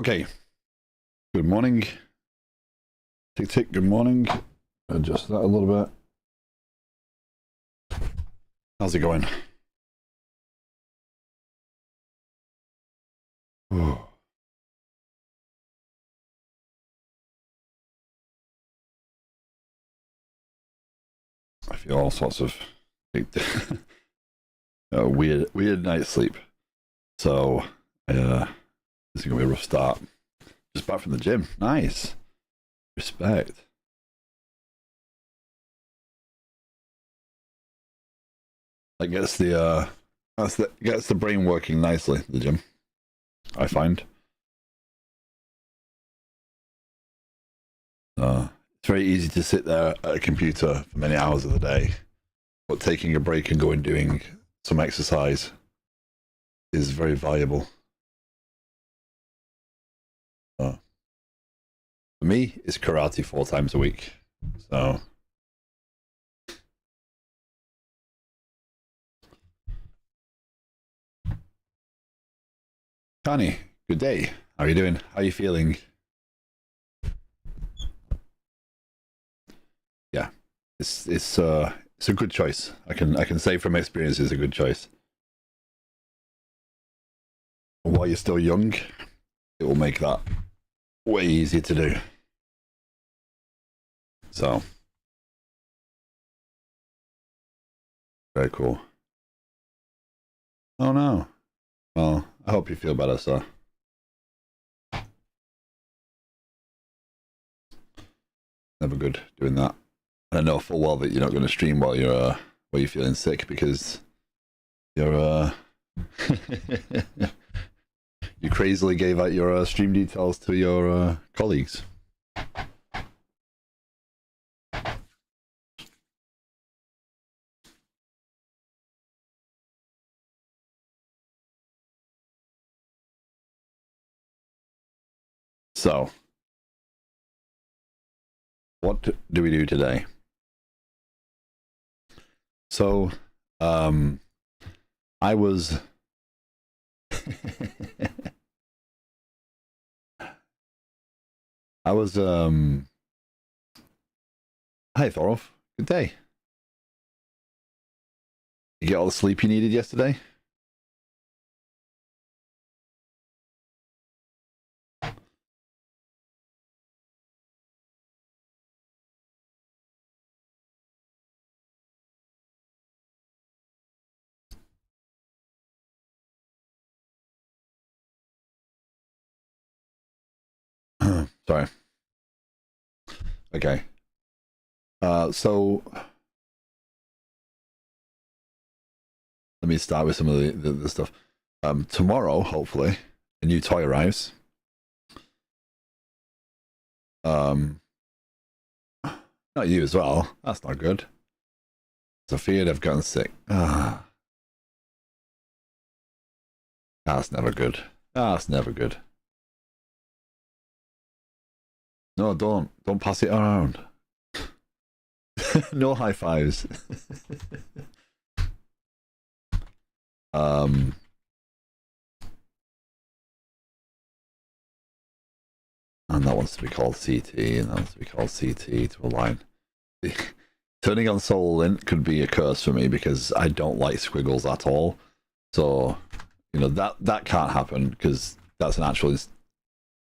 Okay. Good morning. Tick tick, good morning. Adjust that a little bit. How's it going? Oh. I feel all sorts of weird night's sleep. So this is gonna be a rough start. Just back from the gym. Nice. Respect. That gets the brain working nicely, the gym. I find. It's very easy to sit there at a computer for many hours of the day, but taking a break and going doing some exercise is very valuable. For me, it's karate 4 times a week. So Connie, good day. How are you doing? How are you feeling? Yeah, it's a good choice. I can say from experience, it's a good choice. While you're still young, it will make that way easier to do. So very cool. Oh no. Well, I hope you feel better, sir. Never good doing that. And I know full well that you're not going to stream while you're feeling sick because you're you crazily gave out your stream details to your colleagues. So, what do we do today? So, I was hi Thorolf, good day. You get all the sleep you needed yesterday? Sorry. Okay. So let me start with some of the stuff. Tomorrow, hopefully, a new toy arrives. Not you as well. That's not good. Sophia, they've gotten sick. That's never good. That's never good. No, don't pass it around. No high fives. And that wants to be called CT, and that wants to be called CT to align. Turning on Soul Lint could be a curse for me because I don't like squiggles at all. So, you know, that can't happen because that's an actual.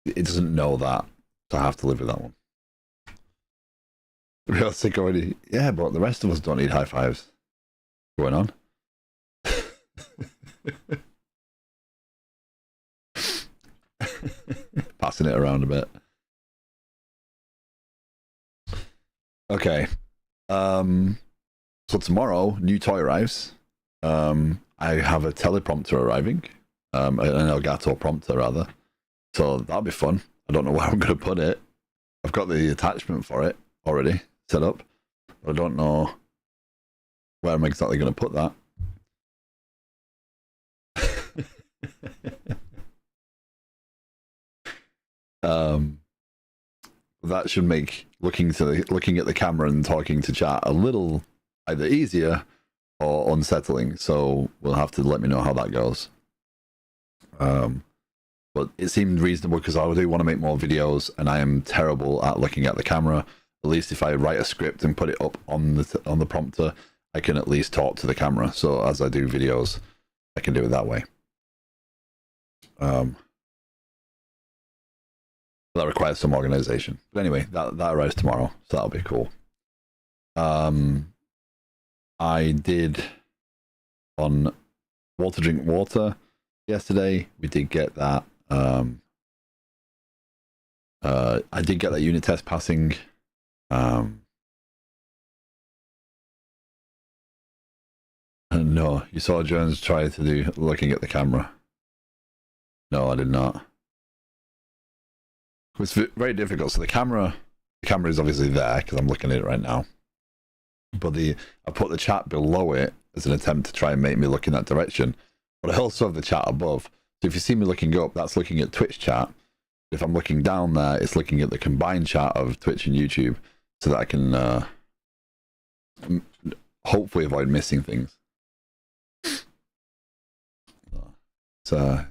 It doesn't know that, so I have to live with that one. Real sick already. Yeah, but the rest of us don't need high fives. What's going on? Passing it around a bit. Okay. So tomorrow, new toy arrives. I have a teleprompter arriving. An Elgato prompter rather. So that'll be fun. I don't know where I'm going to put it. I've got the attachment for it already set up, but I don't know where I'm exactly going to put that. That should make looking at the camera and talking to chat a little either easier or unsettling. So we'll have to let me know how that goes. but it seemed reasonable because I do want to make more videos, and I am terrible at looking at the camera. At least if I write a script and put it up on the prompter, I can at least talk to the camera. So as I do videos, I can do it that way. That requires some organization. But anyway, that arrives tomorrow, so that'll be cool. I did on water drink water yesterday. We did get that. I did get that unit test passing. No, you saw Jones try to do looking at the camera. No, I did not. It was very difficult. So the camera is obviously there because I'm looking at it right now. But I put the chat below it as an attempt to try and make me look in that direction. But I also have the chat above. So if you see me looking up, that's looking at Twitch chat. If I'm looking down there, it's looking at the combined chat of Twitch and YouTube, so that I can hopefully avoid missing things. So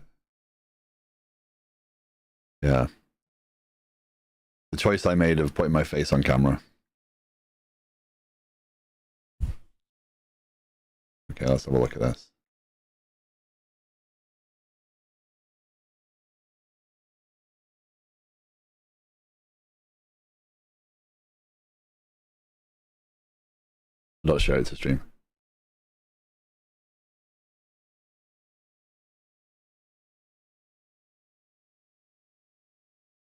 yeah, the choice I made of putting my face on camera. Okay, let's have a look at this. Not share it to stream.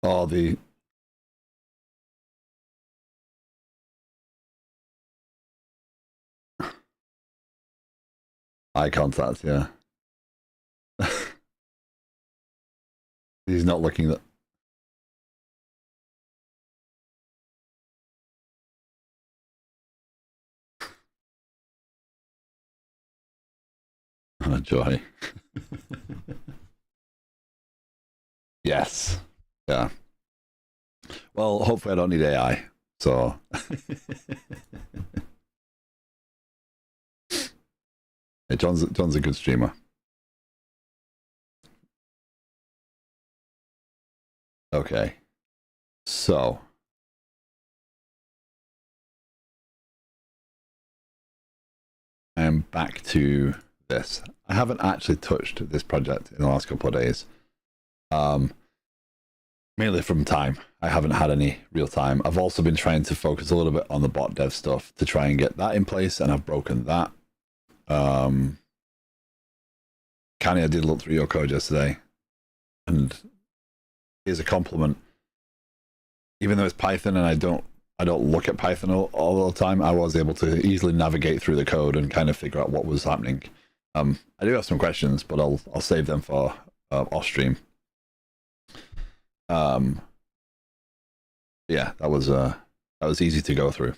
Oh, the eye contact, yeah. He's not looking at. Oh, joy. Yes. Yeah. Well, hopefully I don't need AI. So hey, John's a good streamer. Okay. So I am back to this. I haven't actually touched this project in the last couple of days. Mainly from time. I haven't had any real time. I've also been trying to focus a little bit on the bot dev stuff to try and get that in place, and I've broken that. Kanye, I did look through your code yesterday, and here's a compliment. Even though it's Python and I don't look at Python all the time, I was able to easily navigate through the code and kind of figure out what was happening. I do have some questions, but I'll save them for off stream. Yeah, that was easy to go through.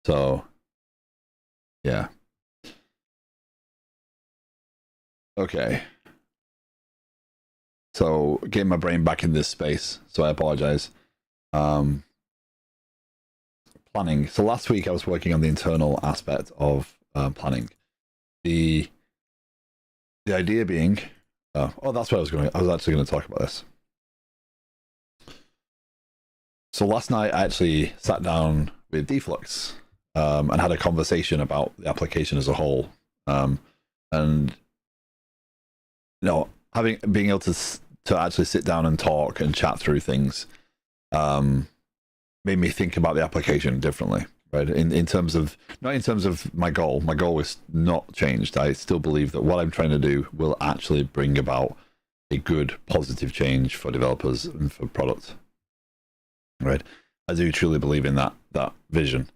So yeah. Okay. So getting my brain back in this space, so I apologize. Planning. So last week I was working on the internal aspect of planning. The idea being, oh, that's what I was actually going to talk about this. So last night I actually sat down with Deflux and had a conversation about the application as a whole, and you know, being able to actually sit down and talk and chat through things made me think about the application differently, right? In terms of, not in terms of my goal is not changed. I still believe that what I'm trying to do will actually bring about a good positive change for developers and for product, right? I do truly believe in that vision.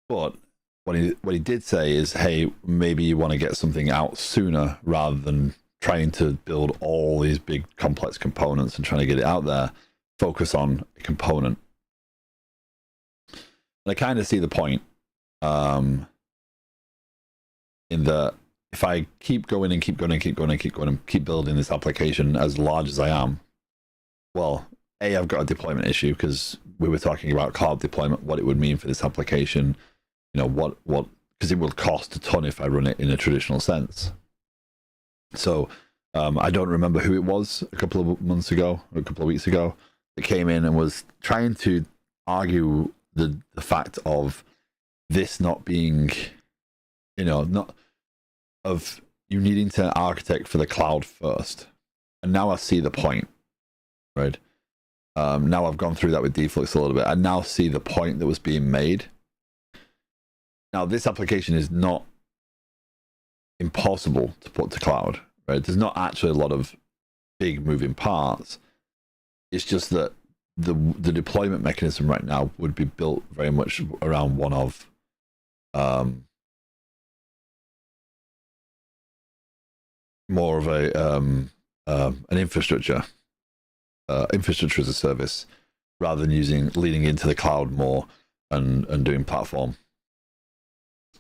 But what he did say is, hey, maybe you want to get something out sooner rather than trying to build all these big complex components and trying to get it out there. Focus on a component. And I kind of see the point in that if I keep going and keep building this application as large as I am, well, I've got a deployment issue because we were talking about cloud deployment, what it would mean for this application, you know, what because it will cost a ton if I run it in a traditional sense. So I don't remember who it was a couple of months ago, or a couple of weeks ago, that came in and was trying to argue the fact of this not being, not of you needing to architect for the cloud first. And now I see the point, right? Now I've gone through that with Deflux a little bit. I now see the point that was being made. Now, this application is not impossible to put to cloud, right? There's not actually a lot of big moving parts. It's just that the deployment mechanism right now would be built very much around one of more of an infrastructure as a service, rather than leaning into the cloud more and doing platform.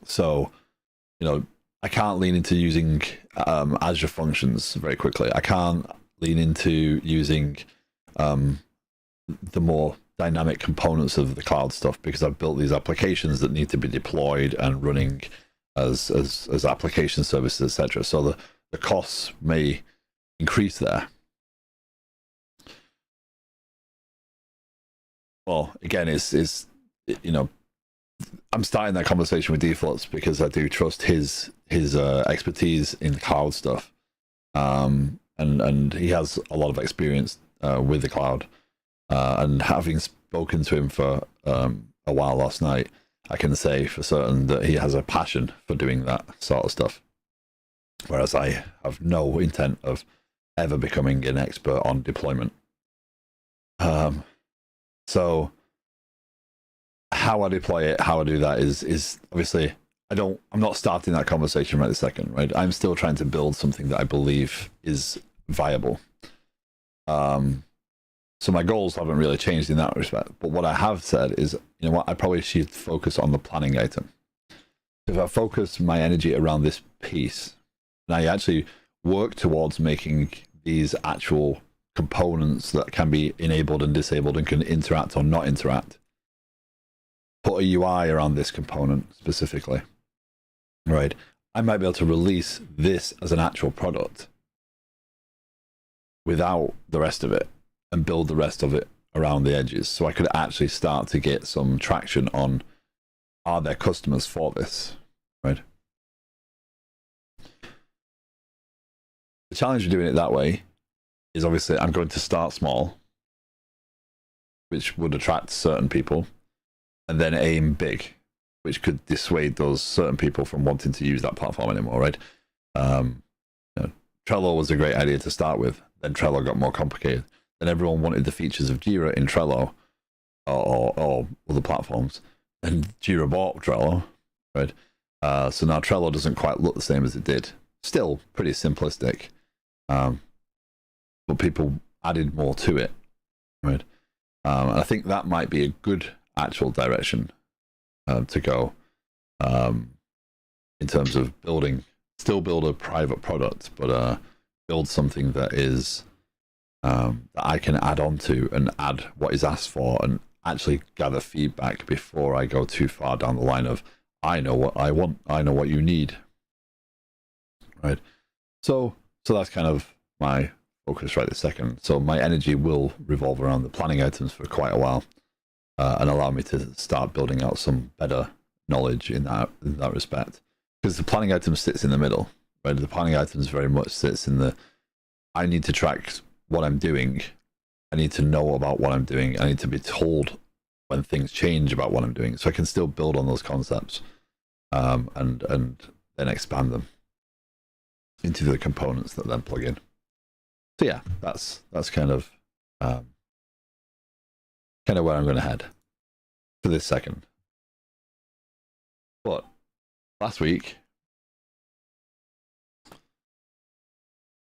So, I can't lean into using Azure functions very quickly. I can't lean into using the more dynamic components of the cloud stuff, because I've built these applications that need to be deployed and running as application services, etc. So the costs may increase there. Well, again, I'm starting that conversation with Deflux because I do trust his expertise in the cloud stuff, and he has a lot of experience with the cloud. And having spoken to him for a while last night, I can say for certain that he has a passion for doing that sort of stuff. Whereas I have no intent of ever becoming an expert on deployment. So how I deploy it, how I do that is obviously I'm not starting that conversation right this second, right? I'm still trying to build something that I believe is viable. So my goals haven't really changed in that respect. But what I have said is, I probably should focus on the planning item. If I focus my energy around this piece, and I actually work towards making these actual components that can be enabled and disabled and can interact or not interact, put a UI around this component specifically, right? I might be able to release this as an actual product without the rest of it and build the rest of it around the edges. So I could actually start to get some traction on, are there customers for this, right? The challenge of doing it that way is obviously I'm going to start small, which would attract certain people, and then aim big, which could dissuade those certain people from wanting to use that platform anymore, right? Trello was a great idea to start with. Then Trello got more complicated. Then everyone wanted the features of Jira in Trello or other platforms. And Jira bought Trello, right? So now Trello doesn't quite look the same as it did. Still pretty simplistic. But people added more to it, right? And I think that might be a good actual direction to go in terms of still build a private product, but build something that is that I can add on to and add what is asked for and actually gather feedback before I go too far down the line of, I know what I want, I know what you need, right? So that's kind of my focus right this second. So my energy will revolve around the planning items for quite a while, and allow me to start building out some better knowledge in that respect. Because the planning item sits in the middle, right? The planning items very much sits in I need to track what I'm doing. I need to know about what I'm doing. I need to be told when things change about what I'm doing, so I can still build on those concepts, and then expand them into the components that then plug in. So yeah, that's kind of where I'm going to head for this second. But last week,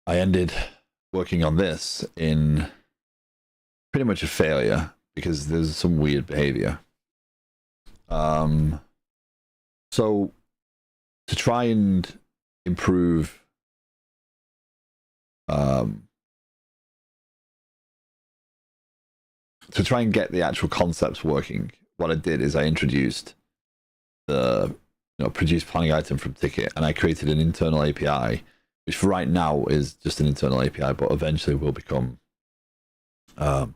I ended working on this in pretty much a failure because there's some weird behavior. So to try and improve to try and get the actual concepts working, what I did is I introduced the produce planning item from ticket, and I created an internal API which for right now is just an internal API, but eventually will become a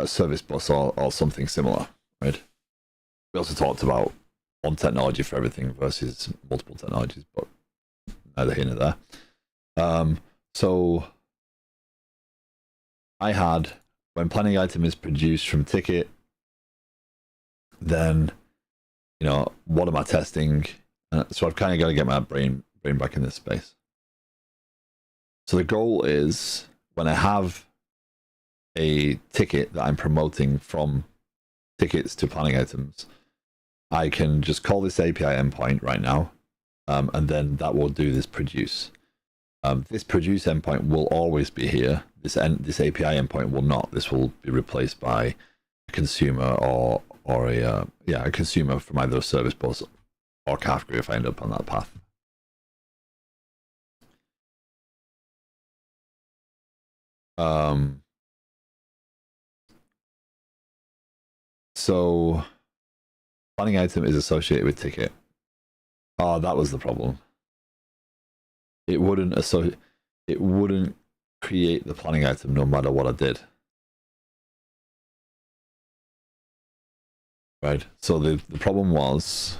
service bus or something similar, right? We also talked about one technology for everything versus multiple technologies, but neither here nor there. So I had, when planning item is produced from ticket, then, you know, what am I testing? So I've kind of got to get my brain back in this space. So the goal is, when I have a ticket that I'm promoting from tickets to planning items, I can just call this API endpoint right now, and then that will do this produce. This produce endpoint will always be here. This API endpoint will not. This will be replaced by a consumer or a consumer from either a service bus or Kafka if I end up on that path. So planning item is associated with ticket. Oh, that was the problem. It wouldn't create the planning item no matter what I did. Right. So the problem was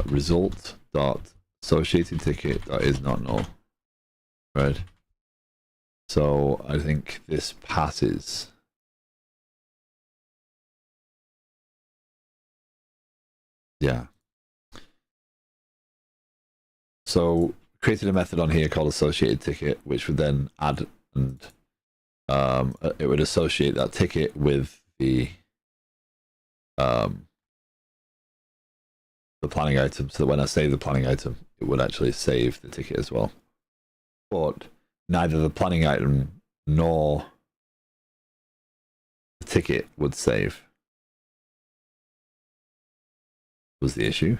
result dot associated ticket that is not null. Right. So I think this passes. Yeah. So created a method on here called associated ticket, which would then add and it would associate that ticket with the planning item, so that when I save the planning item, it would actually save the ticket as well. But neither the planning item nor the ticket would save. Was the issue.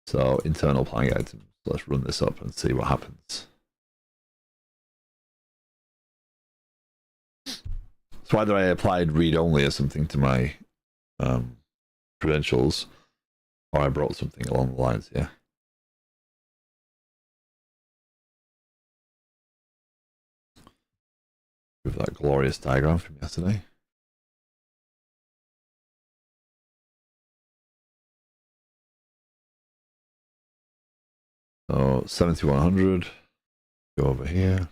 So internal planning items. Let's run this up and see what happens. So either I applied read only or something to my credentials, or I brought something along the lines here. With that glorious diagram from yesterday. So 7100, go over here.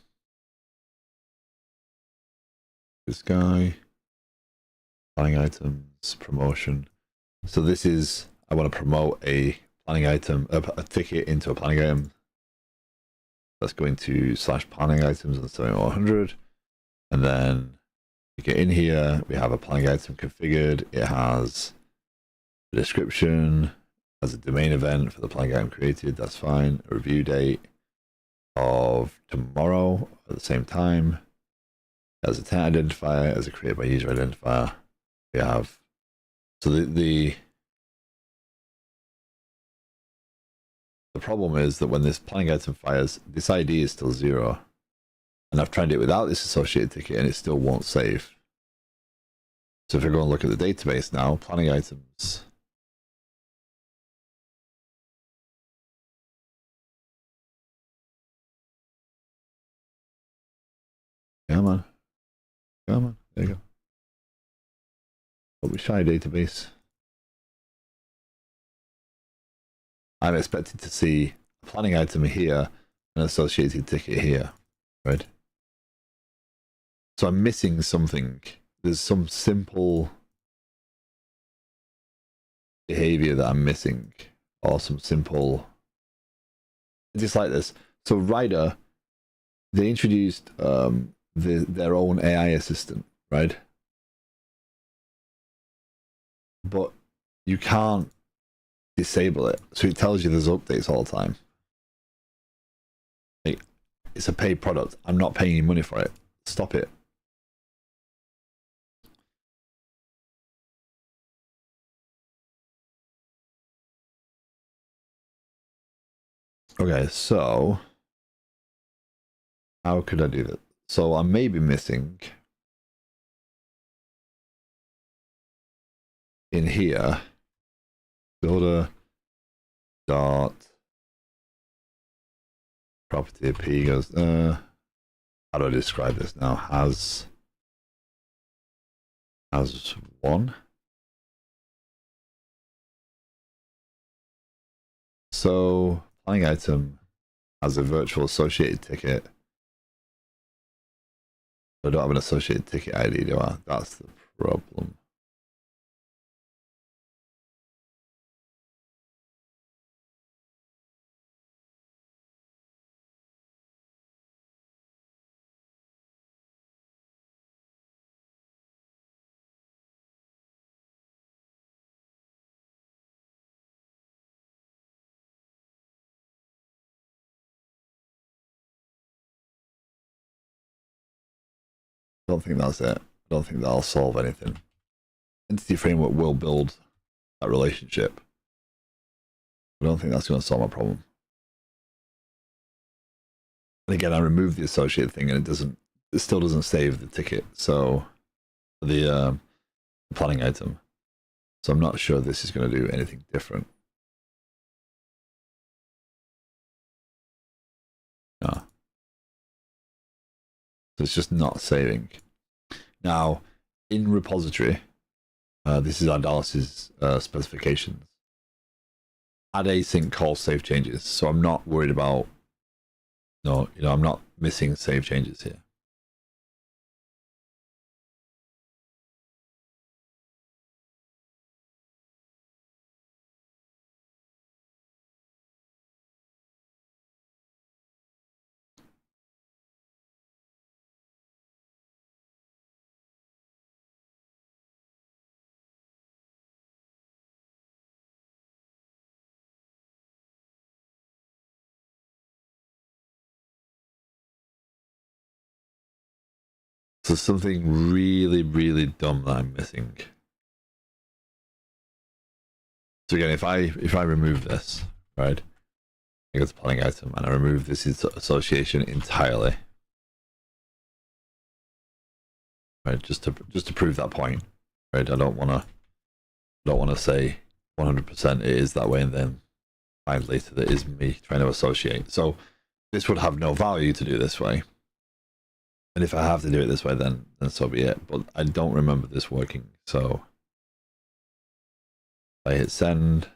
This guy, planning items, promotion. So this is, I want to promote a planning item, a ticket into a planning item. Let's go into / planning items on 7100. And then we get in here, we have a planning item configured. It has a description, has a domain event for the planning item created. That's fine. A review date of tomorrow at the same time. As a tenant identifier, as a created by user identifier. We have, so the problem is that when this planning item fires, this ID is still 0. And I've tried it without this associated ticket and it still won't save. So if I go and look at the database now, planning items. Come on. Come on. There you go. Don't be shy, database. I'm expected to see a planning item here and an associated ticket here, right? So I'm missing something. There's some simple behavior that I'm missing, or some simple, just like this. So Rider, they introduced their own AI assistant, right? But you can't disable it, so it tells you there's updates all the time. Like, it's a paid product. I'm not paying you money for it. Stop it. Okay, so how could I do that? So I may be missing in here builder dot property p goes how do I describe this now? Has one. So planning item has a virtual associated ticket. I don't have an associated ticket ID, do I? That's the problem. I don't think that's it. I don't think that'll solve anything. Entity framework will build that relationship. I don't think that's going to solve my problem. And again, I removed the associated thing, and it still doesn't save the ticket. So the planning item. So I'm not sure this is going to do anything different. No. So it's just not saving. Now, in repository, this is Idalis's specifications. Add async call save changes. So I'm not worried about, no, I'm not missing save changes here. So something really, really dumb that I'm missing. So again, if I remove this, right, I go to planning item and I remove this association entirely, right, just to prove that point, right. I don't want to say 100% it is that way and then find later that it is me trying to associate. So this would have no value to do this way. And if I have to do it this way, then so be it. But I don't remember this working. So I hit send.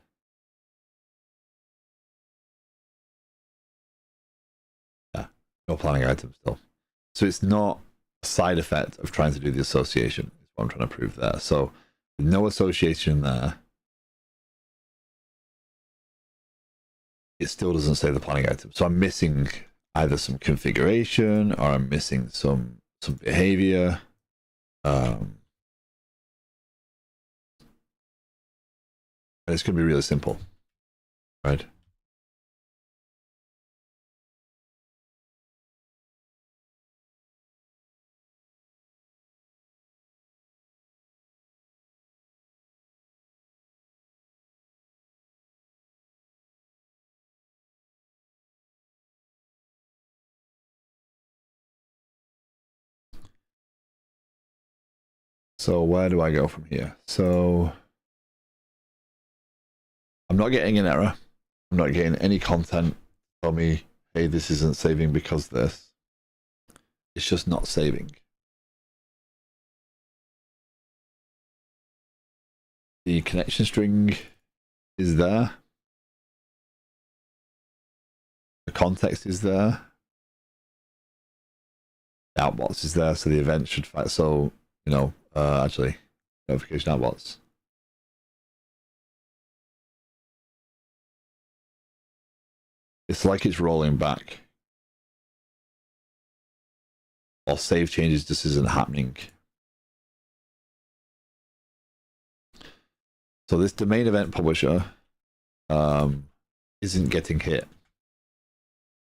Yeah, no planning item still. So it's not a side effect of trying to do the association. Is what I'm trying to prove there. So with no association there, it still doesn't say the planning item. So I'm missing either some configuration or I'm missing some behavior. And it's going to be really simple, right? So where do I go from here? So I'm not getting an error. I'm not getting any content tell me, hey, this isn't saving because this. It's just not saving. The connection string is there. The context is there. The outbox is there, so the event should fight. So, actually, notification outbox. It's like it's rolling back. Or save changes just isn't happening. So this domain event publisher isn't getting hit.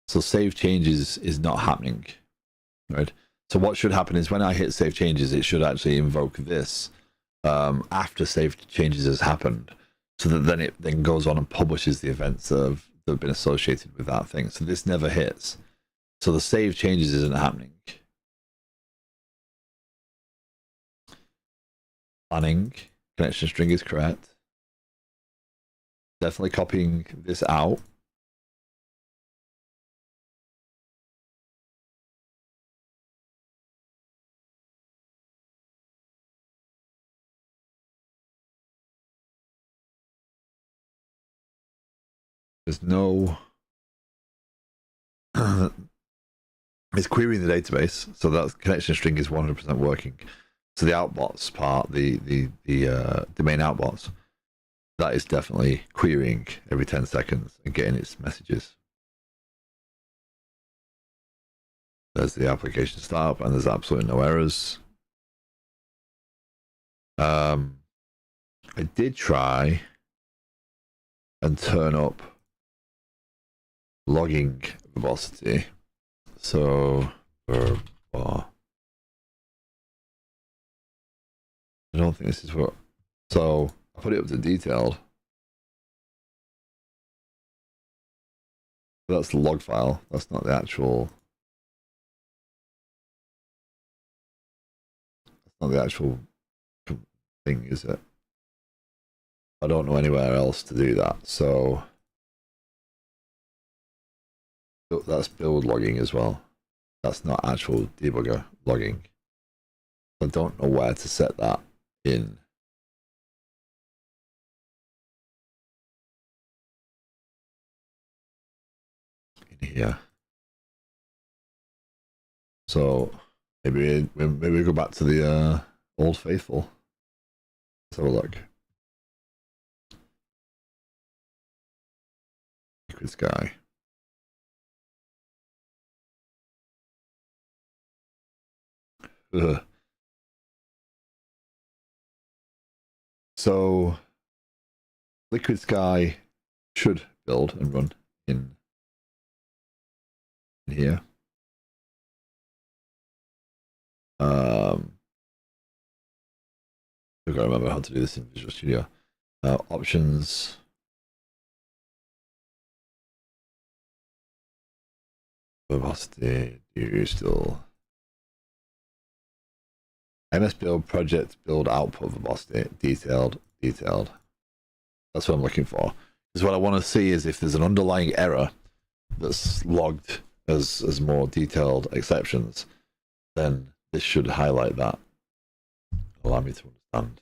So save changes is not happening, right? So what should happen is when I hit save changes, it should actually invoke this after save changes has happened, so that then it then goes on and publishes the events that have been associated with that thing. So this never hits. So the save changes isn't happening. Planning connection string is correct. Definitely copying this out. There's no it's querying the database, so that connection string is 100% working. So the outbots part, the domain outbots, that is definitely querying every 10 seconds and getting its messages. There's the application startup, and there's absolutely no errors. I did try and turn up logging velocity. So, I don't think this is what. So I put it up to detailed. That's the log file. That's not the actual. That's not the actual thing, is it? I don't know anywhere else to do that. So that's build logging as well. That's not actual debugger logging. I don't know where to set that in. In here. So maybe we go back to the old faithful. Let's have a look. Liquid Sky. Ugh. So Liquid Sky should build and run in here. I've got to remember how to do this in Visual Studio. Options. Velocity. Do still. MS build project build output velocity. Detailed. That's what I'm looking for. Because what I want to see is if there's an underlying error that's logged as more detailed exceptions, then this should highlight that. Allow me to understand.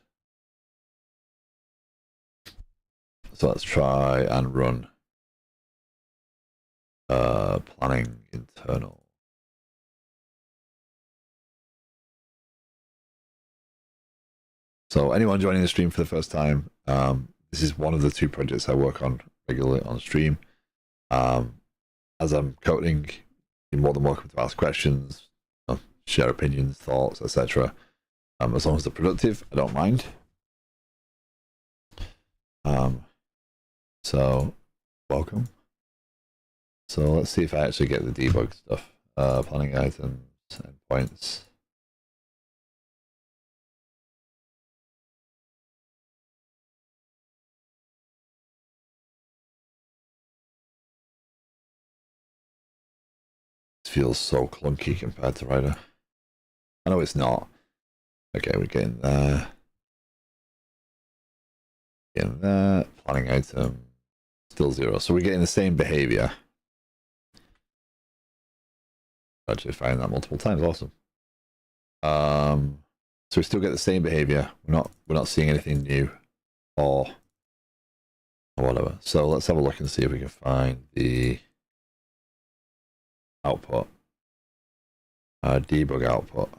So let's try and run planning internal. So anyone joining the stream for the first time, this is one of the two projects I work on regularly on stream. As I'm coding, you're more than welcome to ask questions, share opinions, thoughts, etc. As long as they're productive, I don't mind. So welcome. So let's see if I actually get the debug stuff. Planning items, endpoints. This feels so clunky compared to Rider. I know it's not. Okay, we're getting there. Getting there. Planning item. Still 0. So we're getting the same behavior. Actually find that multiple times. Awesome. So we still get the same behavior. We're not seeing anything new or whatever. So let's have a look and see if we can find the output. Debug output.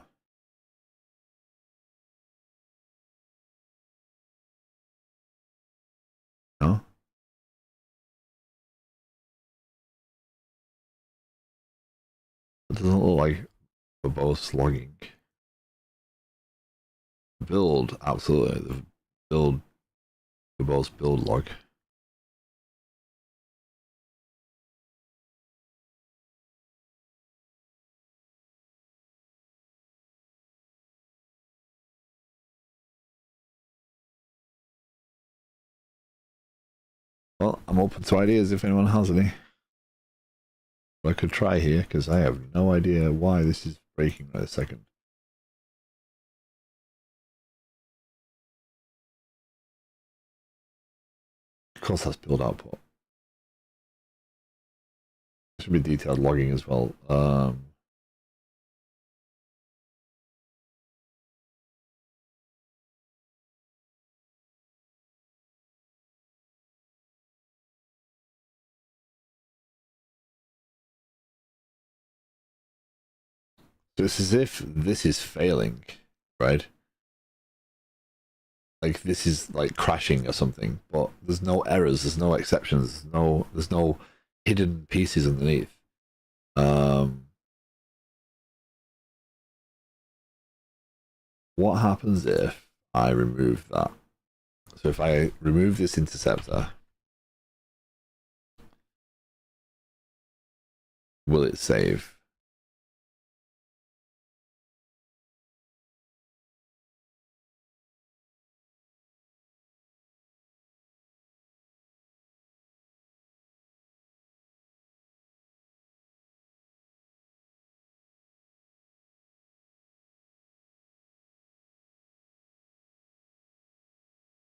No? It doesn't look like verbose logging. Build, absolutely. The build, verbose build log. Well, I'm open to ideas if anyone has any. I could try here because I have no idea why this is breaking right a second. course, that's build output. Should be detailed logging as well. So it's as if this is failing, right? Like this is like crashing or something, but there's no errors, there's no exceptions, there's no hidden pieces underneath. What happens if I remove that? So if I remove this interceptor, will it save?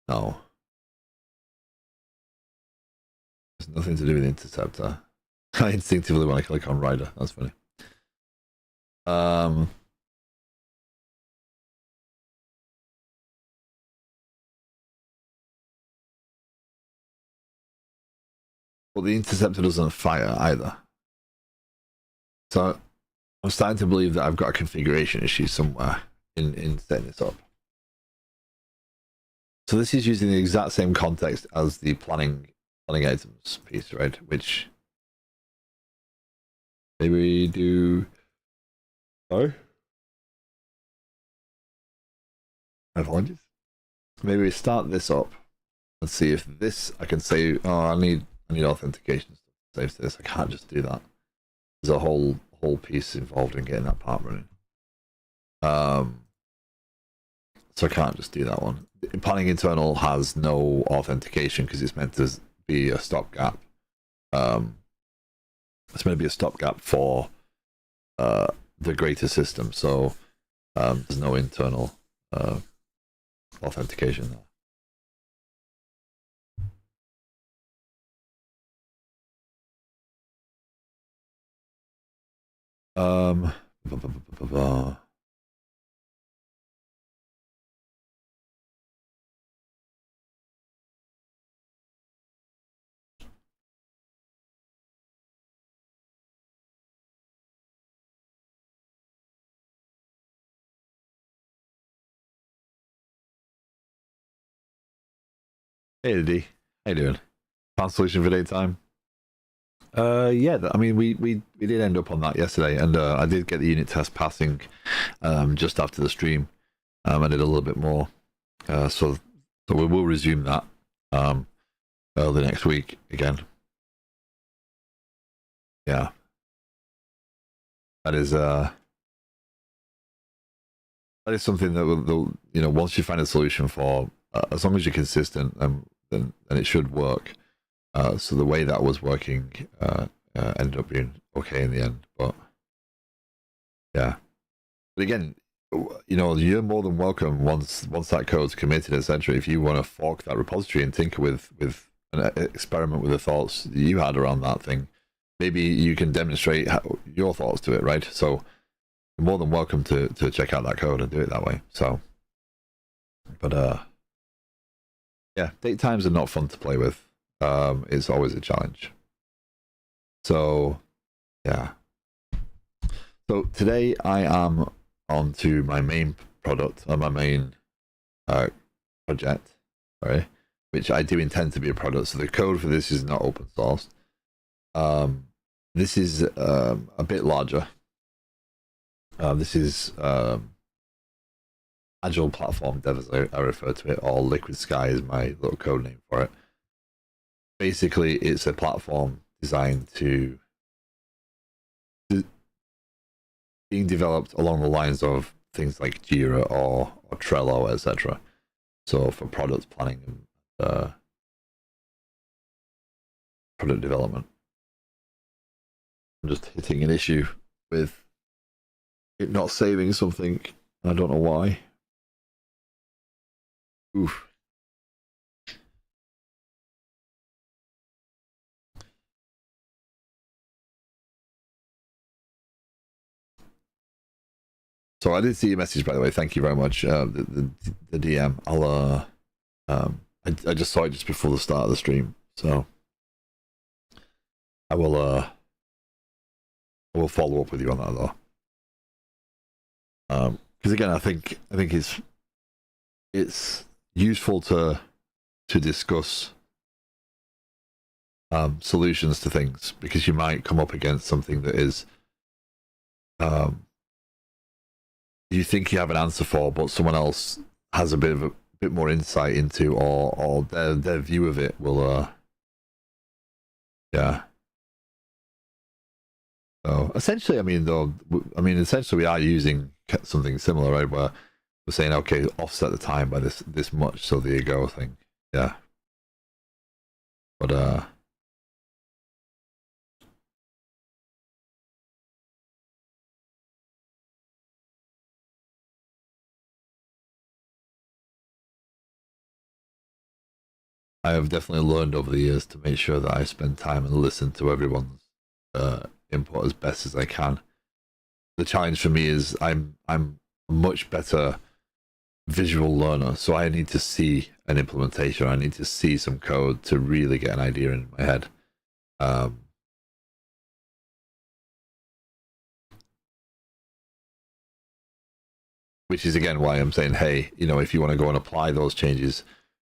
No. There's nothing to do with interceptor. I instinctively want to click on rider. That's funny. Well, the interceptor doesn't fire either. So I'm starting to believe that I've got a configuration issue somewhere in setting this up. So this is using the exact same context as the planning items piece, right? Which maybe we do. Sorry, my apologies. Maybe we start this up and see if this I can say. Oh, I need authentication to save this. I can't just do that. There's a whole piece involved in getting that part running. So I can't just do that one. Planning internal has no authentication because it's meant to be a stopgap. It's meant to be a stopgap for the greater system. So there's no internal authentication there. Hey, D. How you doing? Found solution for daytime? Yeah. I mean, we did end up on that yesterday, and I did get the unit test passing just after the stream. I did a little bit more, so we will resume that early next week again. Yeah, that is something that will once you find a solution for, as long as you're consistent, then it should work. So the way that was working ended up being okay in the end, but yeah. But again, you're more than welcome once that code's committed, etc. If you want to fork that repository and tinker with an experiment with the thoughts you had around that thing, maybe you can demonstrate your thoughts to it, right? So you're more than welcome to check out that code and do it that way. So, but yeah, date times are not fun to play with. It's always a challenge. So, yeah. So today I am on to my main product, or my main project, sorry, which I do intend to be a product. So the code for this is not open source. This is a bit larger. This is Agile platform dev, as I refer to it, or Liquid Sky is my little code name for it. Basically, it's a platform designed to being developed along the lines of things like Jira or Trello, etc. So for product planning and product development. I'm just hitting an issue with it not saving something. I don't know why. Oof. So I did see your message, by the way. Thank you very much. The DM. I just saw it just before the start of the stream, so I will follow up with you on that though. Because again, I think it's useful to discuss solutions to things, because you might come up against something that is you think you have an answer for, but someone else has a bit more insight into, or their view of it will yeah. So essentially, essentially we are using something similar, right? Where we're saying, okay, offset the time by this much, so there you go thing. Yeah. But I have definitely learned over the years to make sure that I spend time and listen to everyone's input as best as I can. The challenge for me is I'm a much better visual learner, so I need to see an implementation. I need to see some code to really get an idea in my head. Which is again why I'm saying, hey, if you want to go and apply those changes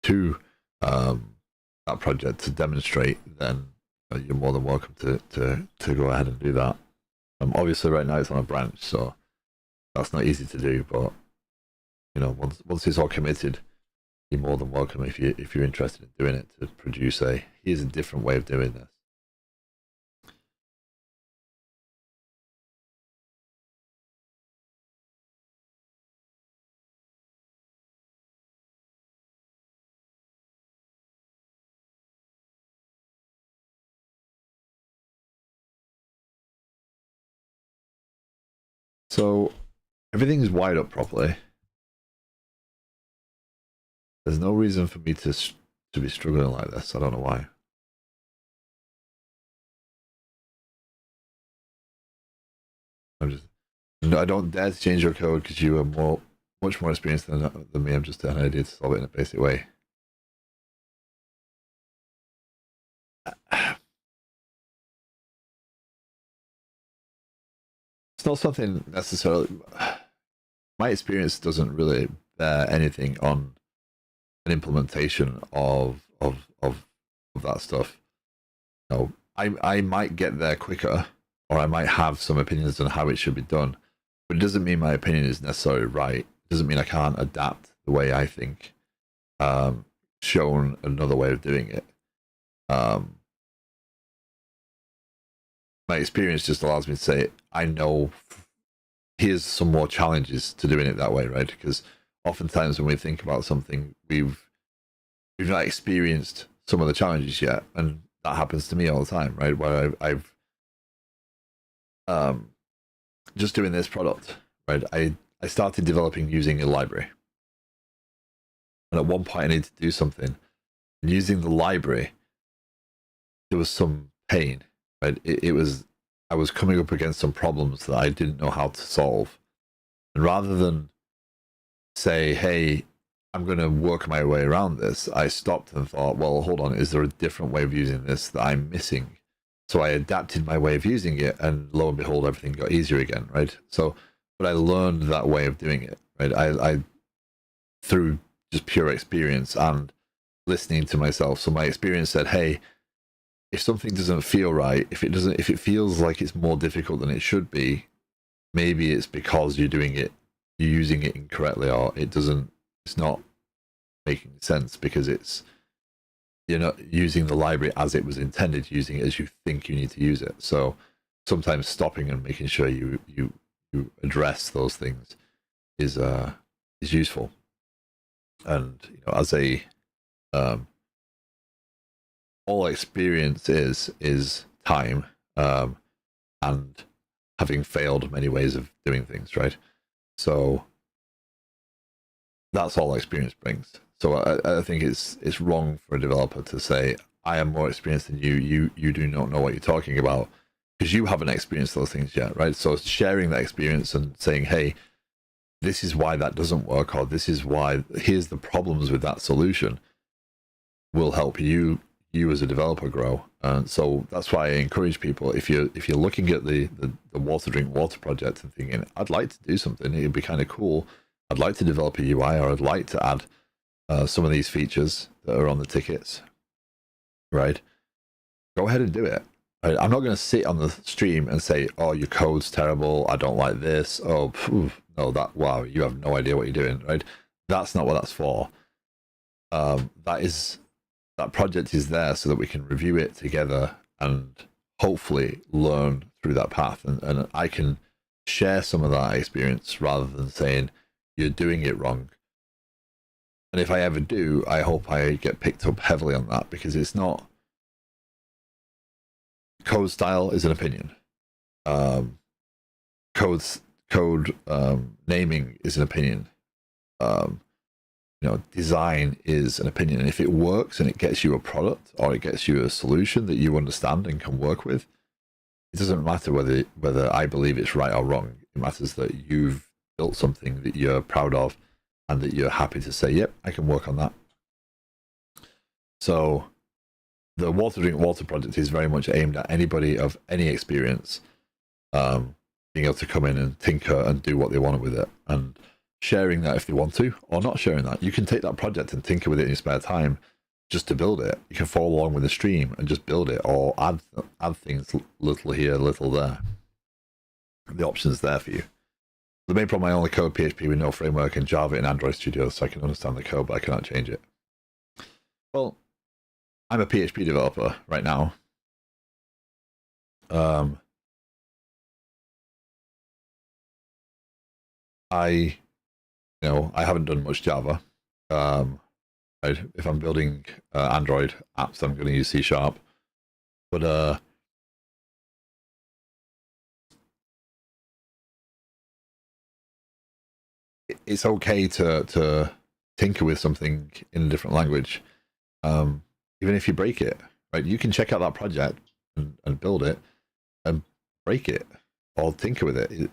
to that project to demonstrate, then you're more than welcome to go ahead and do that. Obviously, right now it's on a branch, so that's not easy to do. But once it's all committed, you're more than welcome if you're interested in doing it to produce here's a different way of doing this. So everything's wired up properly. There's no reason for me to be struggling like this. I don't know why. I don't dare to change your code because you are much more experienced than me. I'm just an idea to solve it in a basic way. It's not something necessarily. My experience doesn't really bear anything on an implementation of that stuff. I might get there quicker, or I might have some opinions on how it should be done, but it doesn't mean my opinion is necessarily right. It doesn't mean I can't adapt the way I think, shown another way of doing it. My experience just allows me to say, I know here's some more challenges to doing it that way, right? Because oftentimes when we think about something, we've not experienced some of the challenges yet, and that happens to me all the time, right? Where I've just doing this product, right? I started developing using a library, and at one point I needed to do something, and using the library, there was some pain, right? I was coming up against some problems that I didn't know how to solve, and rather than say, hey, I'm going to work my way around this, I stopped and thought, well, hold on, is there a different way of using this that I'm missing? So I adapted my way of using it, and lo and behold, everything got easier again, right? So, but I learned that way of doing it, right? I through just pure experience and listening to myself. So my experience said, hey, if something doesn't feel right, if it feels like it's more difficult than it should be, maybe it's because you're using it incorrectly, or it's not making sense because you're not using the library as it was intended, using it as you think you need to use it. So sometimes stopping and making sure you address those things is useful. And as all experience is time, and having failed many ways of doing things, right? So that's all experience brings. So I think it's wrong for a developer to say, I am more experienced than you do not know what you're talking about, because you haven't experienced those things yet, right? So sharing that experience and saying, hey, this is why that doesn't work, or this is why, here's the problems with that solution, will help you as a developer grow. And so that's why I encourage people, if you're looking at the water drink water project and thinking, I'd like to do something, it'd be kind of cool, I'd like to develop a UI, or I'd like to add some of these features that are on the tickets, right? Go ahead and do it. Right? I'm not going to sit on the stream and say, oh, your code's terrible, I don't like this, oh, phew, no, wow, you have no idea what you're doing, right? That's not what that's for. That project is there so that we can review it together and hopefully learn through that path. And I can share some of that experience rather than saying you're doing it wrong. And if I ever do, I hope I get picked up heavily on that, because it's not, code style is an opinion. Code naming is an opinion. Design is an opinion. And if it works and it gets you a product, or it gets you a solution that you understand and can work with, it doesn't matter whether I believe it's right or wrong. It matters that you've built something that you're proud of and that you're happy to say, yep, I can work on that. So the Water Drink Water project is very much aimed at anybody of any experience being able to come in and tinker and do what they want with it, and sharing that if they want to, or not sharing that. You can take that project and tinker with it in your spare time just to build it. You can follow along with the stream and just build it, or add things, little here, little there. The option's there for you. The main problem, I only code PHP with no framework and Java in Android Studio, so I can understand the code, but I cannot change it. Well, I'm a PHP developer right now. I haven't done much Java. If I'm building Android apps, I'm going to use C#. But it's okay to tinker with something in a different language, even if you break it. Right? You can check out that project and build it and break it, or tinker with it.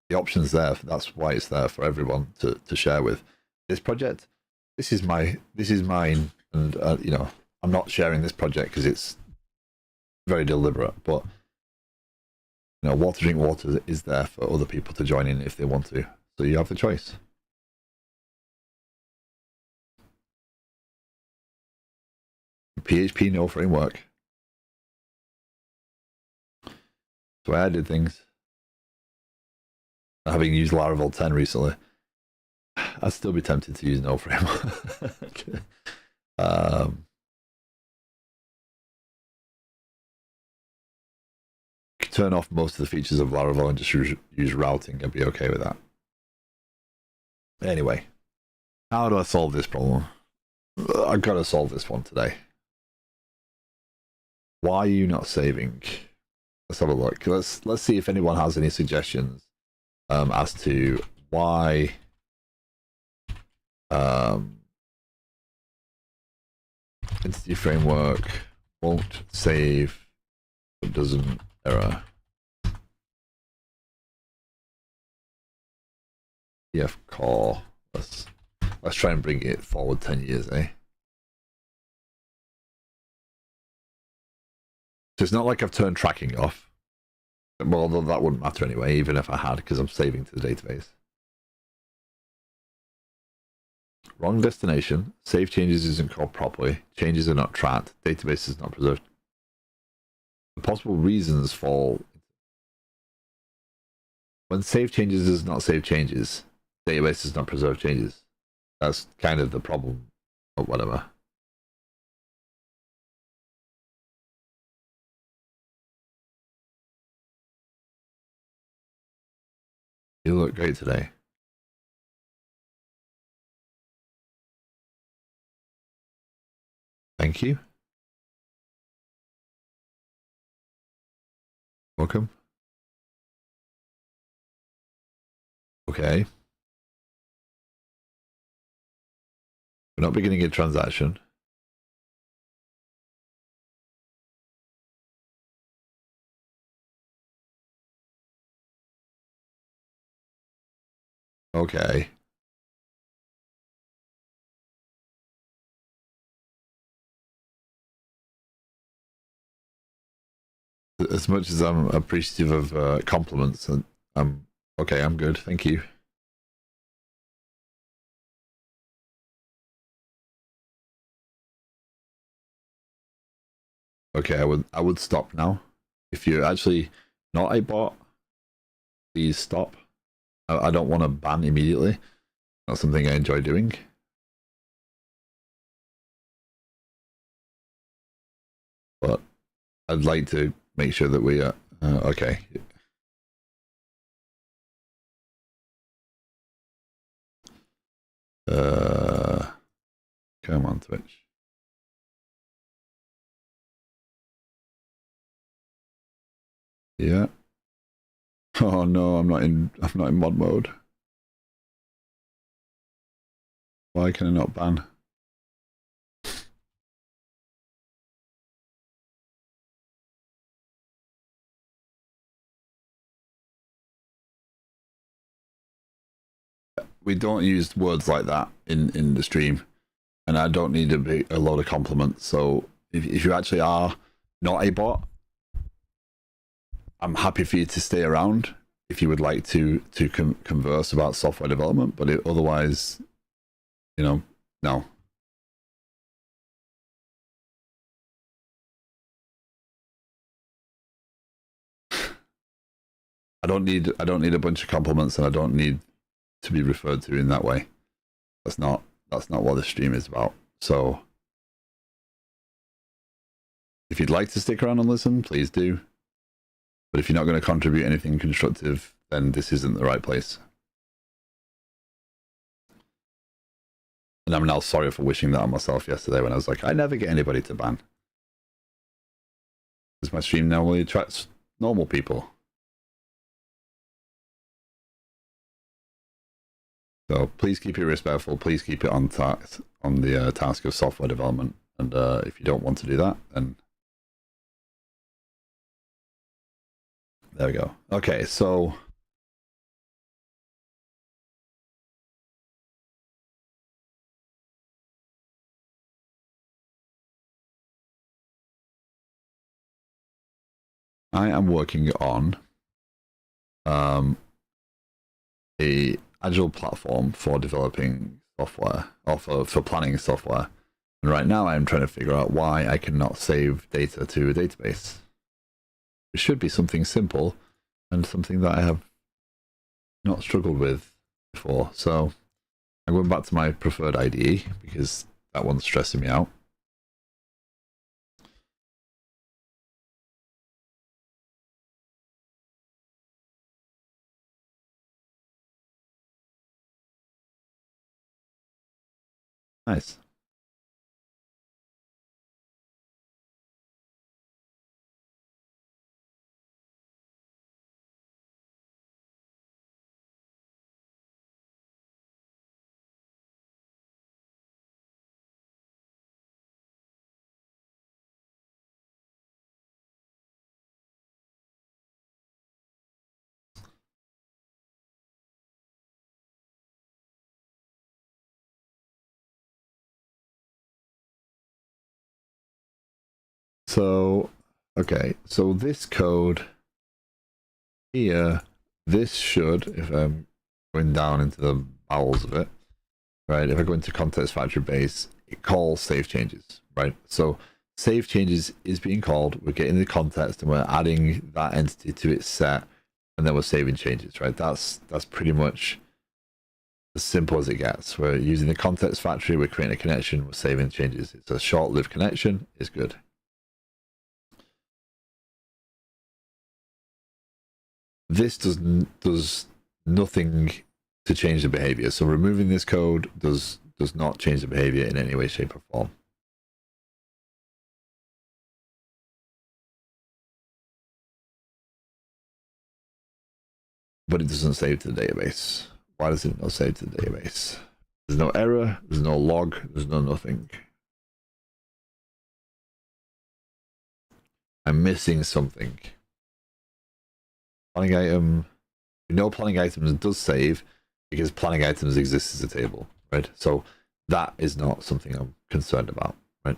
The option's there. That's why it's there for everyone to share with. This project, this is mine, and I'm not sharing this project because it's very deliberate. But Water Drink Water is there for other people to join in if they want to. So you have the choice. PHP no framework. So I did things. Having used Laravel 10 recently, I'd still be tempted to use no framework. Turn off most of the features of Laravel and just use routing. I'd be okay with that. Anyway, how do I solve this problem? I've got to solve this one today. Why are you not saving? Let's have a look. Let's see if anyone has any suggestions as to why Entity Framework won't save but doesn't error. EF call. Let's try and bring it forward 10 years, eh? So it's not like I've turned tracking off. Well, that wouldn't matter anyway, even if I had, because I'm saving to the database. Wrong destination. Save changes isn't called properly. Changes are not tracked. Database is not preserved. The possible reasons for when save changes does not save changes, database does not preserve changes. That's kind of the problem, or whatever. You look great today. Thank you. Welcome. Okay. We're not beginning a transaction. Okay. As much as I'm appreciative of compliments, and I'm okay. I'm good, thank you. Okay, I would stop now. If you're actually not a bot, please stop. I don't want to ban immediately. Not something I enjoy doing. But I'd like to make sure that we are okay. Come on, Twitch. Yeah. Oh no, I'm not in mod mode. Why can I not ban? We don't use words like that in the stream, and I don't need a load of compliments. So if you actually are not a bot, I'm happy for you to stay around if you would like to converse about software development. But otherwise, no. I don't need a bunch of compliments, and I don't need to be referred to in that way. That's not what the stream is about. So if you'd like to stick around and listen, please do. But if you're not going to contribute anything constructive, then this isn't the right place. And I'm now sorry for wishing that on myself yesterday when I was like, I never get anybody to ban. Because my stream now only attracts normal people. So please keep it respectful. Please keep it on the task of software development. And if you don't want to do that, then there we go. Okay, so I am working on a Agile platform for developing software, or for planning software. And right now I'm trying to figure out why I cannot save data to a database. It should be something simple and something that I have not struggled with before. So I'm going back to my preferred IDE because that one's stressing me out. Nice. So, okay, so this code here, this should, if I'm going down into the bowels of it, right, if I go into context factory base, it calls save changes, right? So save changes is being called, we're getting the context and we're adding that entity to its set, and then we're saving changes, right? That's pretty much as simple as it gets. We're using the context factory, we're creating a connection, we're saving changes. It's a short-lived connection, it's good. This does nothing to change the behavior. So removing this code does not change the behavior in any way, shape, or form. But it doesn't save to the database. Why does it not save to the database? There's no error, there's no log, there's no nothing. I'm missing something. Planning item, planning items does save, because planning items exists as a table, right? So that is not something I'm concerned about, right?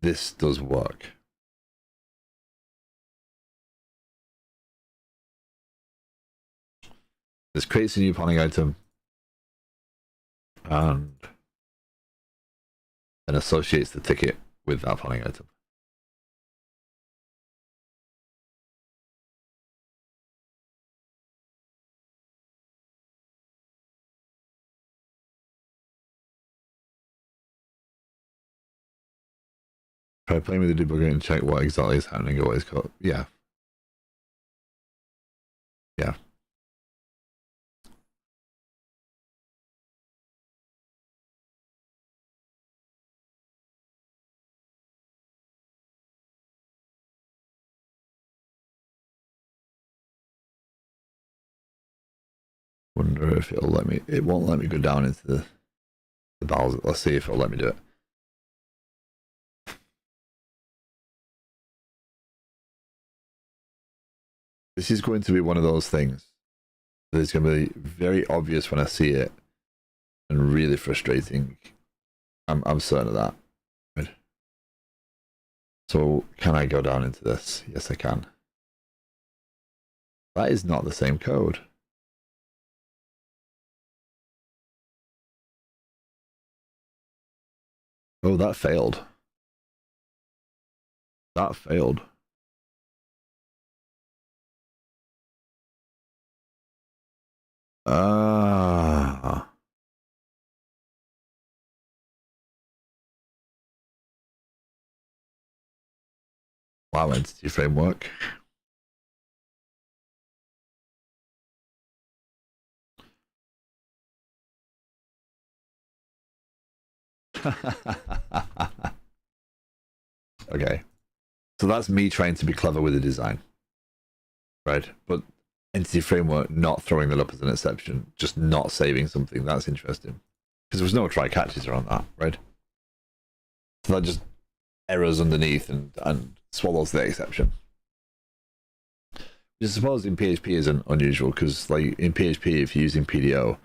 This does work. This creates a new planning item and then associates the ticket with that planning item. Try playing with the debugger and check what exactly is happening or what is called. Yeah. Yeah. Wonder if it'll let me. It won't let me go down into the bowels. Let's see if it'll let me do it. This is going to be one of those things that is going to be very obvious when I see it and really frustrating. I'm certain of that. Right. So can I go down into this? Yes, I can. That is not the same code. Oh, that failed. That failed. Ah. Wow, entity framework. Okay. So that's me trying to be clever with the design. Right? But entity framework not throwing that up as an exception, just not saving something, that's interesting. Because there was no try catches around that, right? So that just errors underneath and swallows the exception. Which I suppose in PHP isn't unusual, because like in PHP, if you're using PDO,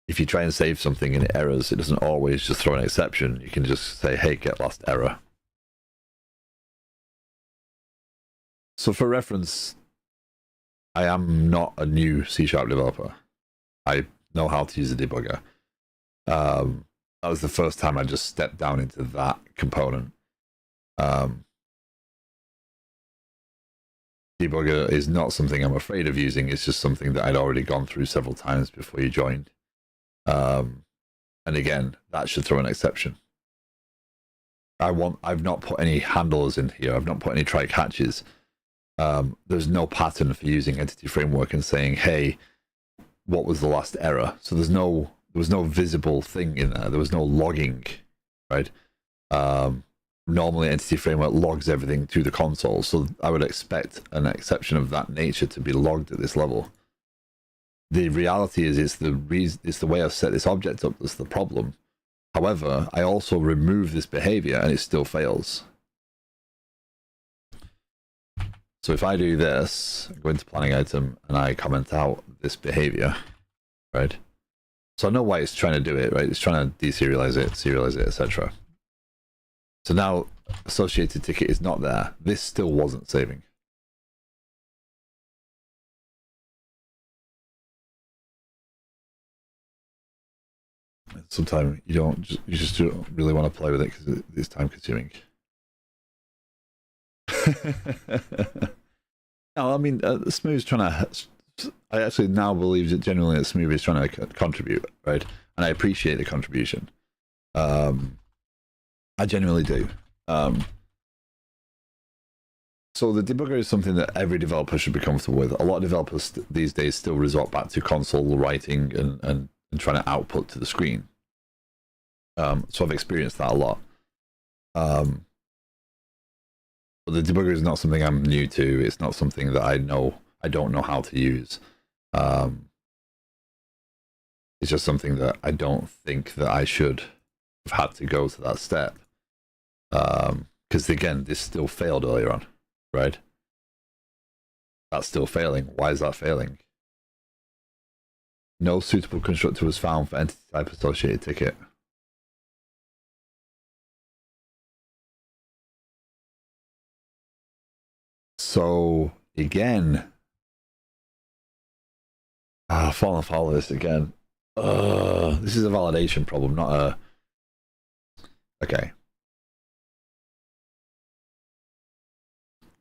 if you try and save something and it errors, it doesn't always just throw an exception. You can just say, hey, get last error. So for reference, I am not a new C# developer. I know how to use a debugger. That was the first time I just stepped down into that component. Debugger is not something I'm afraid of using. It's just something that I'd already gone through several times before you joined. And again, that should throw an exception. I've not put any handlers in here. I've not put any try catches. There's no pattern for using entity framework and saying, hey, what was the last error? So there was no visible thing in there. There was no logging, right? Normally entity framework logs everything to the console, so I would expect an exception of that nature to be logged at this level. The reality is it's the way I've set this object up that's the problem. However, I also remove this behavior and it still fails. So if I do this, I go into planning item and I comment out this behavior, right? So I know why it's trying to do it, right? It's trying to deserialize it, serialize it, etc. So now associated ticket is not there. This still wasn't saving. Sometimes you just don't really want to play with it because it's time consuming. No, I mean, Smooth's trying to. I actually now believe that genuinely that Smooth is trying to contribute, right? And I appreciate the contribution. I genuinely do. So the debugger is something that every developer should be comfortable with. A lot of developers these days still resort back to console writing and trying to output to the screen. So I've experienced that a lot. But the debugger is not something I'm new to. It's not something that I don't know how to use. It's just something that I don't think that I should have had to go to that step. Because again, this still failed earlier on, right? That's still failing. Why is that failing? No suitable constructor was found for entity type associated ticket. So again, falling foul of this again. This is a validation problem, not a. Okay.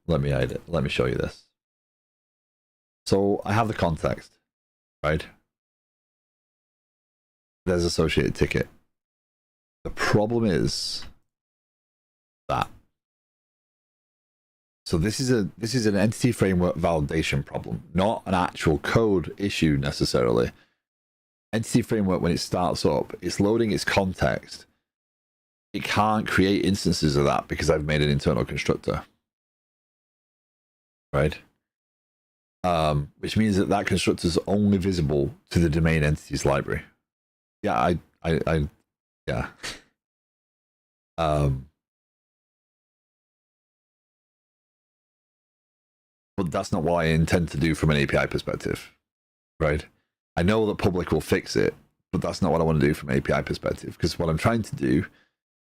Let me hide it. Let me show you this. So I have the context, right? There's associated ticket. The problem is that. So this is an entity framework validation problem, not an actual code issue necessarily. Entity framework, when it starts up, it's loading its context. It can't create instances of that because I've made an internal constructor, right? Which means that constructor is only visible to the domain entities library. Yeah, yeah. But that's not what I intend to do from an API perspective, right? I know that public will fix it, but that's not what I want to do from an API perspective, because what I'm trying to do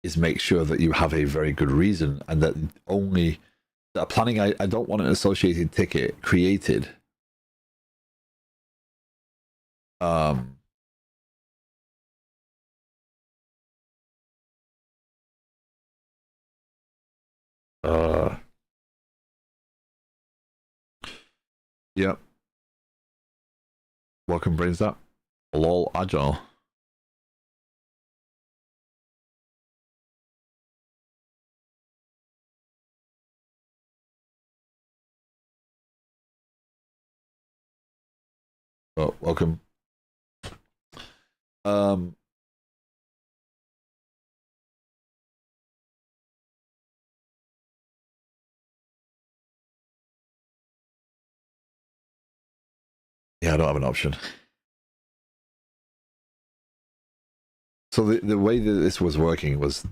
is make sure that you have a very good reason, and that only that planning, I don't want an associated ticket created Yep. Welcome, brings up. Lol, Agile. Oh, welcome. Yeah, I don't have an option. So the way that this was working was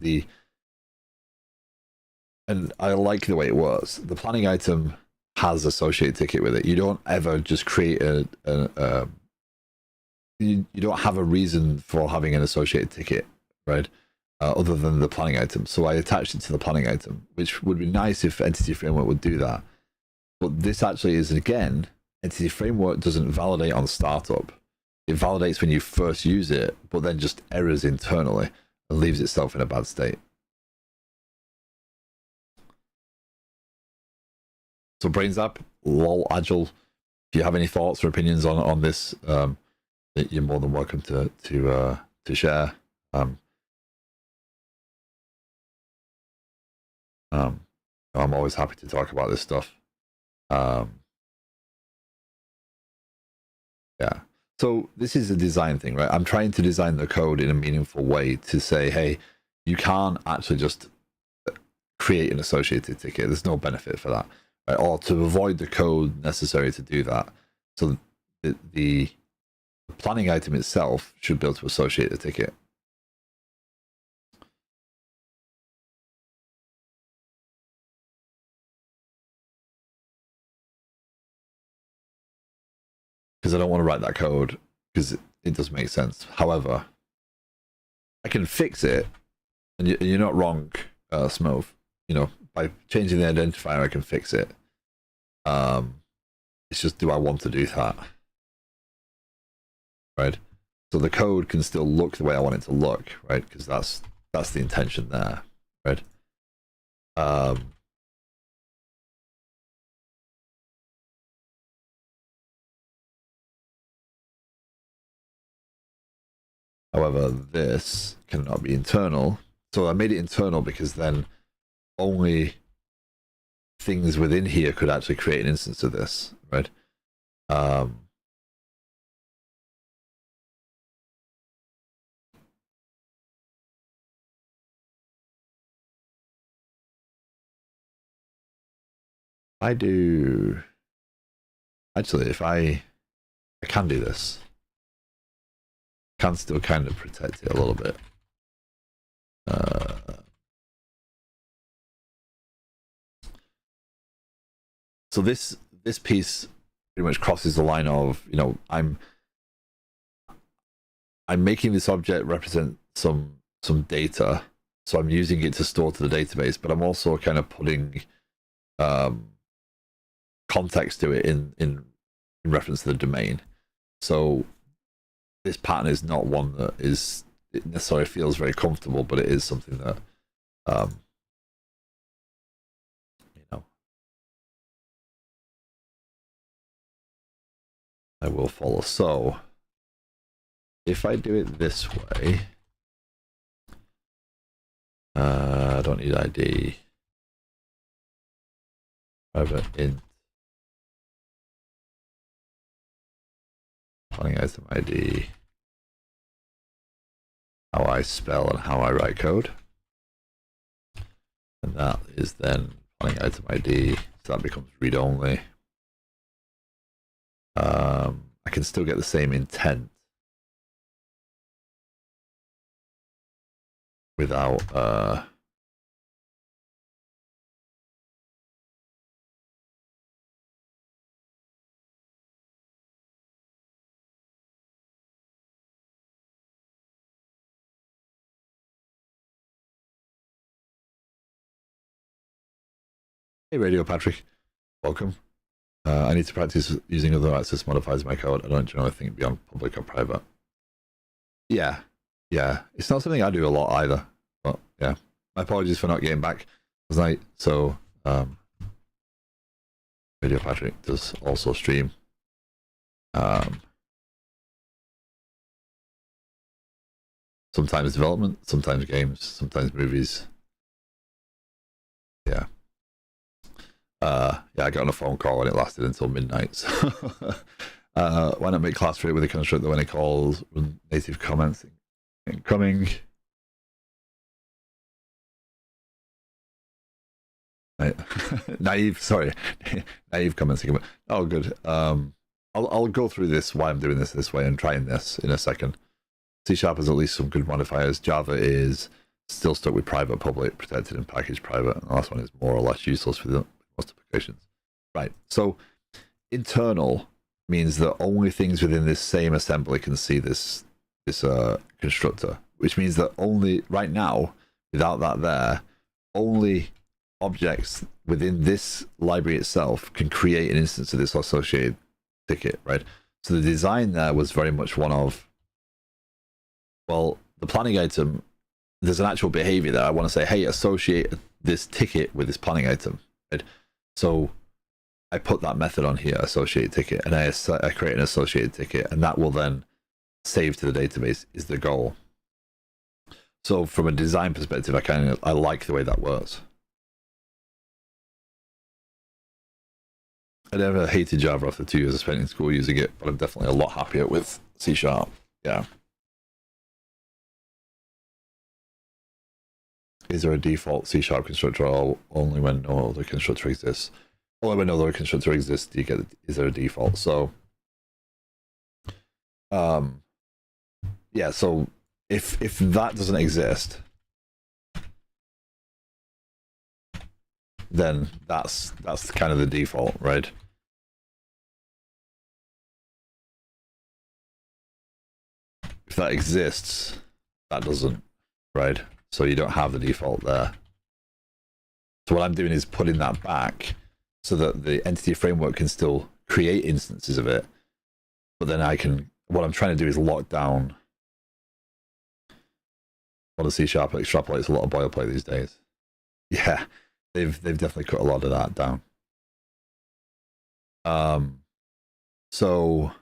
and I like the way it was. The planning item has associated ticket with it. You don't ever just create you don't have a reason for having an associated ticket, right? Other than the planning item. So I attached it to the planning item, which would be nice if Entity Framework would do that. But this actually is, again, Entity Framework doesn't validate on startup. It validates when you first use it, but then just errors internally and leaves itself in a bad state. So Brains App, lol, Agile. If you have any thoughts or opinions on this, you're more than welcome to share. I'm always happy to talk about this stuff. Yeah. So this is a design thing, right? I'm trying to design the code in a meaningful way to say, hey, you can't actually just create an associated ticket. There's no benefit for that, right? Or to avoid the code necessary to do that. So the planning item itself should be able to associate the ticket. Because I don't want to write that code, because it does make sense. However, I can fix it, and you're not wrong, Smove. You know, by changing the identifier, I can fix it. It's just, do I want to do that? Right? So the code can still look the way I want it to look, right? Because that's the intention there, right? However, this cannot be internal. So I made it internal because then only things within here could actually create an instance of this, right? I do. Actually, if I can do this, I can still kind of protect it a little bit. So this piece pretty much crosses the line of, you know, I'm I'm making this object represent some data, so I'm using it to store to the database, but I'm also kind of putting context to it in reference to the domain. So this pattern is not one that is it necessarily feels very comfortable, but it is something that you know, I will follow. So if I do it this way, I don't need ID. Private int planning item ID, how I spell and how I write code, and that is then planning item ID, so that becomes read only. I can still get the same intent without Hey Radio Patrick, welcome. I need to practice using other access modifiers in my code. I don't generally think beyond public or private. Yeah, it's not something I do a lot either, but yeah, my apologies for not getting back last night. So Radio Patrick does also stream. Sometimes development, sometimes games, sometimes movies. Yeah. Yeah, I got on a phone call and it lasted until midnight. So why not make class fit with a constructor when it calls native comments incoming? Naive, sorry, naive comments. Oh, good. I'll go through this why I'm doing this way and trying this in a second. C# has at least some good modifiers. Java is still stuck with private, public, protected, and packaged private. And the last one is more or less useless for most applications. Right. So internal means that only things within this same assembly can see this constructor, which means that only right now, without that there, only objects within this library itself can create an instance of this associated ticket, right? So the design there was very much one of, well, the planning item, there's an actual behavior there. I want to say, hey, associate this ticket with this planning item, right? So I put that method on here, associate ticket, and I create an associated ticket, and that will then save to the database is the goal. So from a design perspective, I like the way that works. I never hated Java after 2 years I spent in school using it, but I'm definitely a lot happier with C#. Yeah. Is there a default C# constructor or only when no other constructor exists? Only when no other constructor exists do you get is there a default? So yeah, so if that doesn't exist, then that's kind of the default, right? If that exists, that doesn't, right? So you don't have the default there. So what I'm doing is putting that back so that the entity framework can still create instances of it, but then what I'm trying to do is lock down. What a C# extrapolates a lot of boilerplate these days. Yeah, they've definitely cut a lot of that down. So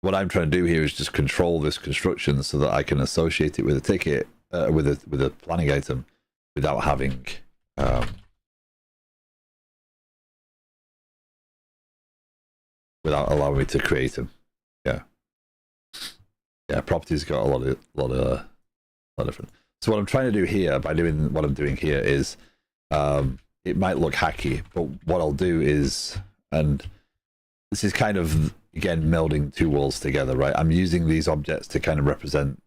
what I'm trying to do here is just control this construction so that I can associate it with a ticket, with a planning item, without having without allowing me to create them. Yeah, properties got a lot of different. So what I'm trying to do here by doing what I'm doing here is, it might look hacky, but what I'll do is, and this is kind of again melding two worlds together, right? I'm using these objects to kind of represent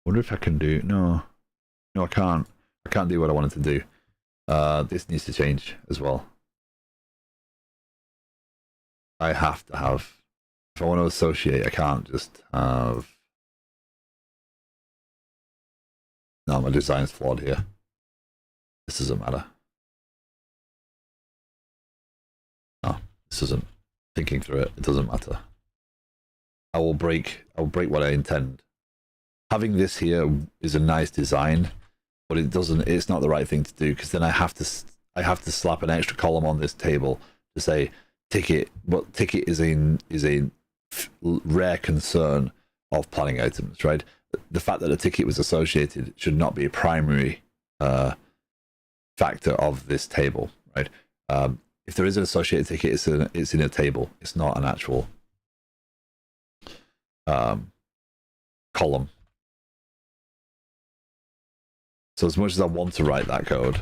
Wonder if I can do... No, I can't. I can't do what I wanted to do. This needs to change as well. I have to have... If I want to associate, I can't just have... No, my design's flawed here. This doesn't matter. No, this isn't. Thinking through it, it doesn't matter. I will break what I intend. Having this here is a nice design, but it's not the right thing to do, because then I have to slap an extra column on this table to say ticket, but ticket is a rare concern of planning items, right? The fact that a ticket was associated should not be a primary factor of this table, right? If there is an associated ticket, it's in a table. It's not an actual column. So as much as I want to write that code,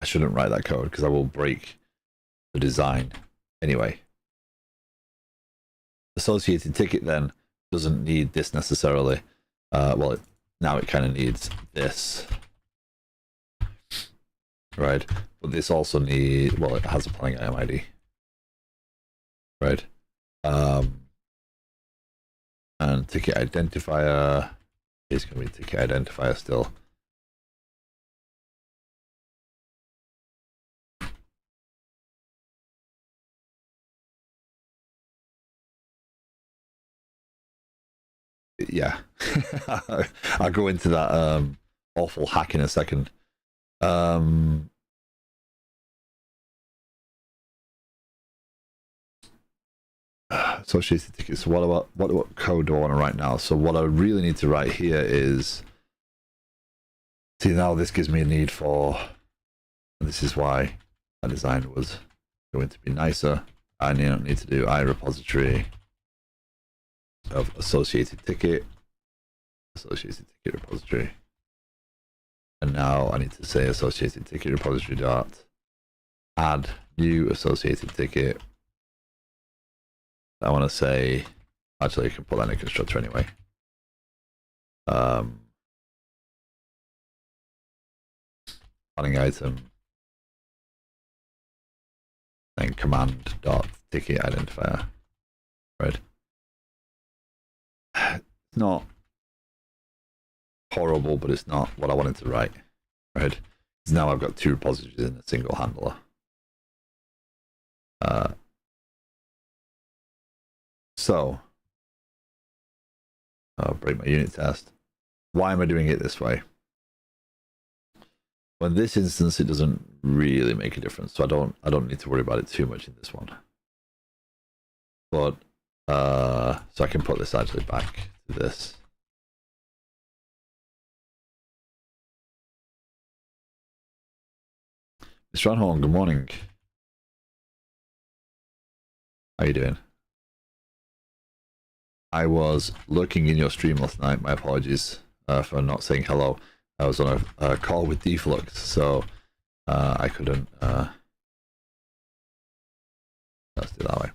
I shouldn't write that code, because I will break the design anyway. Associated ticket then doesn't need this necessarily. Well, now it kind of needs this, right? But this also needs, well, it has a planning item ID, right? And ticket identifier is going to be ticket identifier still. Yeah, I'll go into that awful hack in a second. Associated tickets. So what code do I want to write now? So what I really need to write here is, see, now this gives me a need for, and this is why that design was going to be nicer. I need to do iRepository of associated ticket repository, and now I need to say associated ticket repository dot add new associated ticket. I want to say, actually I can put that in a constructor anyway. Planning item, then command dot ticket identifier, right? It's not horrible, but it's not what I wanted to write, right? Because now I've got two repositories in a single handler. So I'll break my unit test. Why am I doing it this way? Well, in this instance, it doesn't really make a difference, so I don't need to worry about it too much in this one. But so I can put this actually back to this. Mr. Ranhorn, good morning. How you doing? I was lurking in your stream last night. My apologies for not saying hello. I was on a call with Deflux, so I couldn't. Let's do it that way.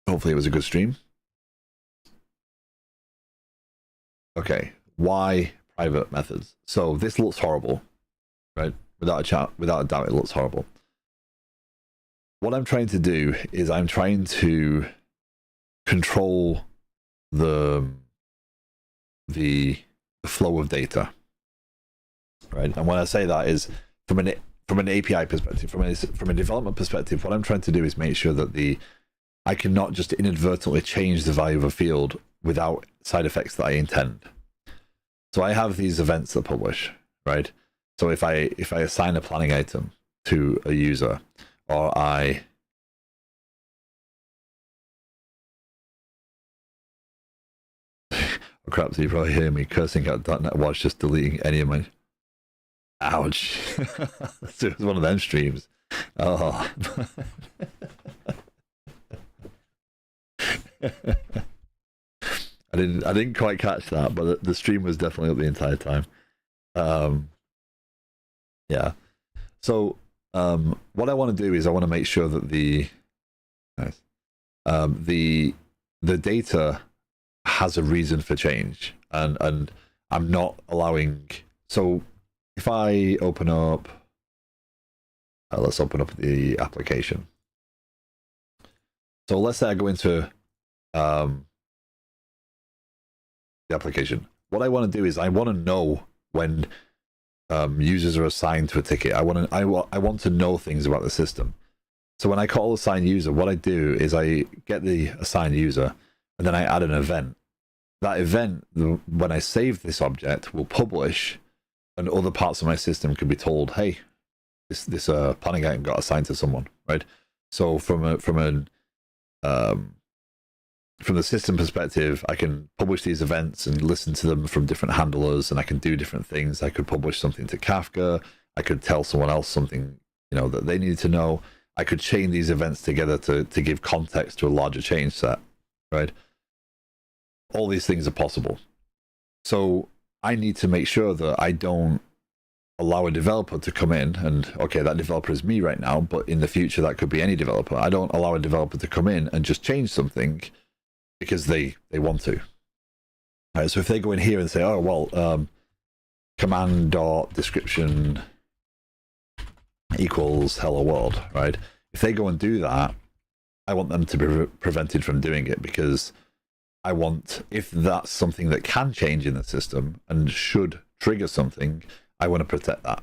Hopefully it was a good stream. Okay, why private methods? So this looks horrible, right? Without a doubt, it looks horrible. What I'm trying to do is I'm trying to control the flow of data, right? And when I say that is from an API perspective, from a development perspective, what I'm trying to do is make sure that I cannot just inadvertently change the value of a field without side effects that I intend. So I have these events that publish, right? So if I assign a planning item to a user, or oh crap, so you probably hear me cursing at .NET Watch, just deleting any of my... Ouch. So it was one of them streams. Oh. I didn't quite catch that, but the stream was definitely up the entire time. Yeah. So what I want to do is I want to make sure that the data has a reason for change, and I'm not allowing. So if I open up, let's open up the application. So let's say I go into the application. What I want to do is I want to know when users are assigned to a ticket. I want to know things about the system. So when I call assign user, what I do is I get the assigned user, and then I add an event. That event, when I save this object, will publish, and other parts of my system can be told, hey, this planning item got assigned to someone, right? So from the system perspective, I can publish these events and listen to them from different handlers, and I can do different things. I could publish something to Kafka. I could tell someone else something, that they needed to know. I could chain these events together to give context to a larger change set, right? All these things are possible. So I need to make sure that I don't allow a developer to come in and, okay, that developer is me right now, but in the future that could be any developer. I don't allow a developer to come in and just change something because they want to. Right, so if they go in here and say, oh, well, command.description equals hello world, right? If they go and do that, I want them to be prevented from doing it, because I want, if that's something that can change in the system and should trigger something, I want to protect that.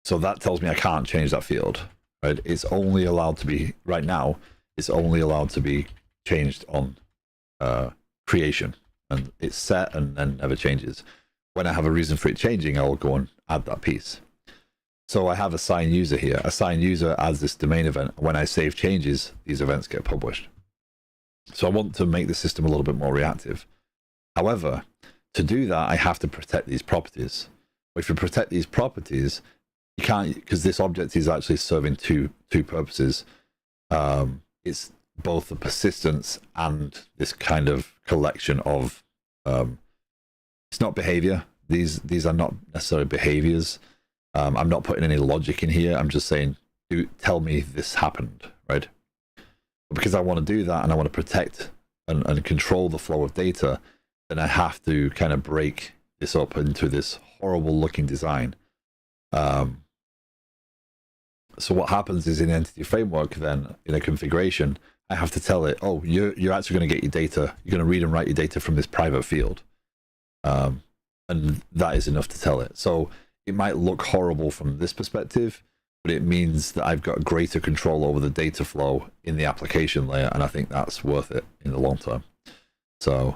So that tells me I can't change that field, right? It's only allowed to be, right now, it's only allowed to be changed on creation, and it's set and then never changes. When I have a reason for it changing, I'll go and add that piece. So I have assign user here. Assign user adds this domain event. When I save changes, these events get published. So I want to make the system a little bit more reactive. However, to do that, I have to protect these properties. If you protect these properties, you can't, because this object is actually serving two purposes. It's both the persistence and this kind of collection of, it's not behavior. These are not necessarily behaviors. I'm not putting any logic in here. I'm just saying, tell me this happened, right? But because I want to do that and I want to protect and control the flow of data, then I have to kind of break this up into this horrible looking design. So what happens is in Entity Framework, then in a configuration, I have to tell it, oh, you're actually going to get your data, you're going to read and write your data from this private field. And that is enough to tell it. So it might look horrible from this perspective, but it means that I've got greater control over the data flow in the application layer, and I think that's worth it in the long term. So,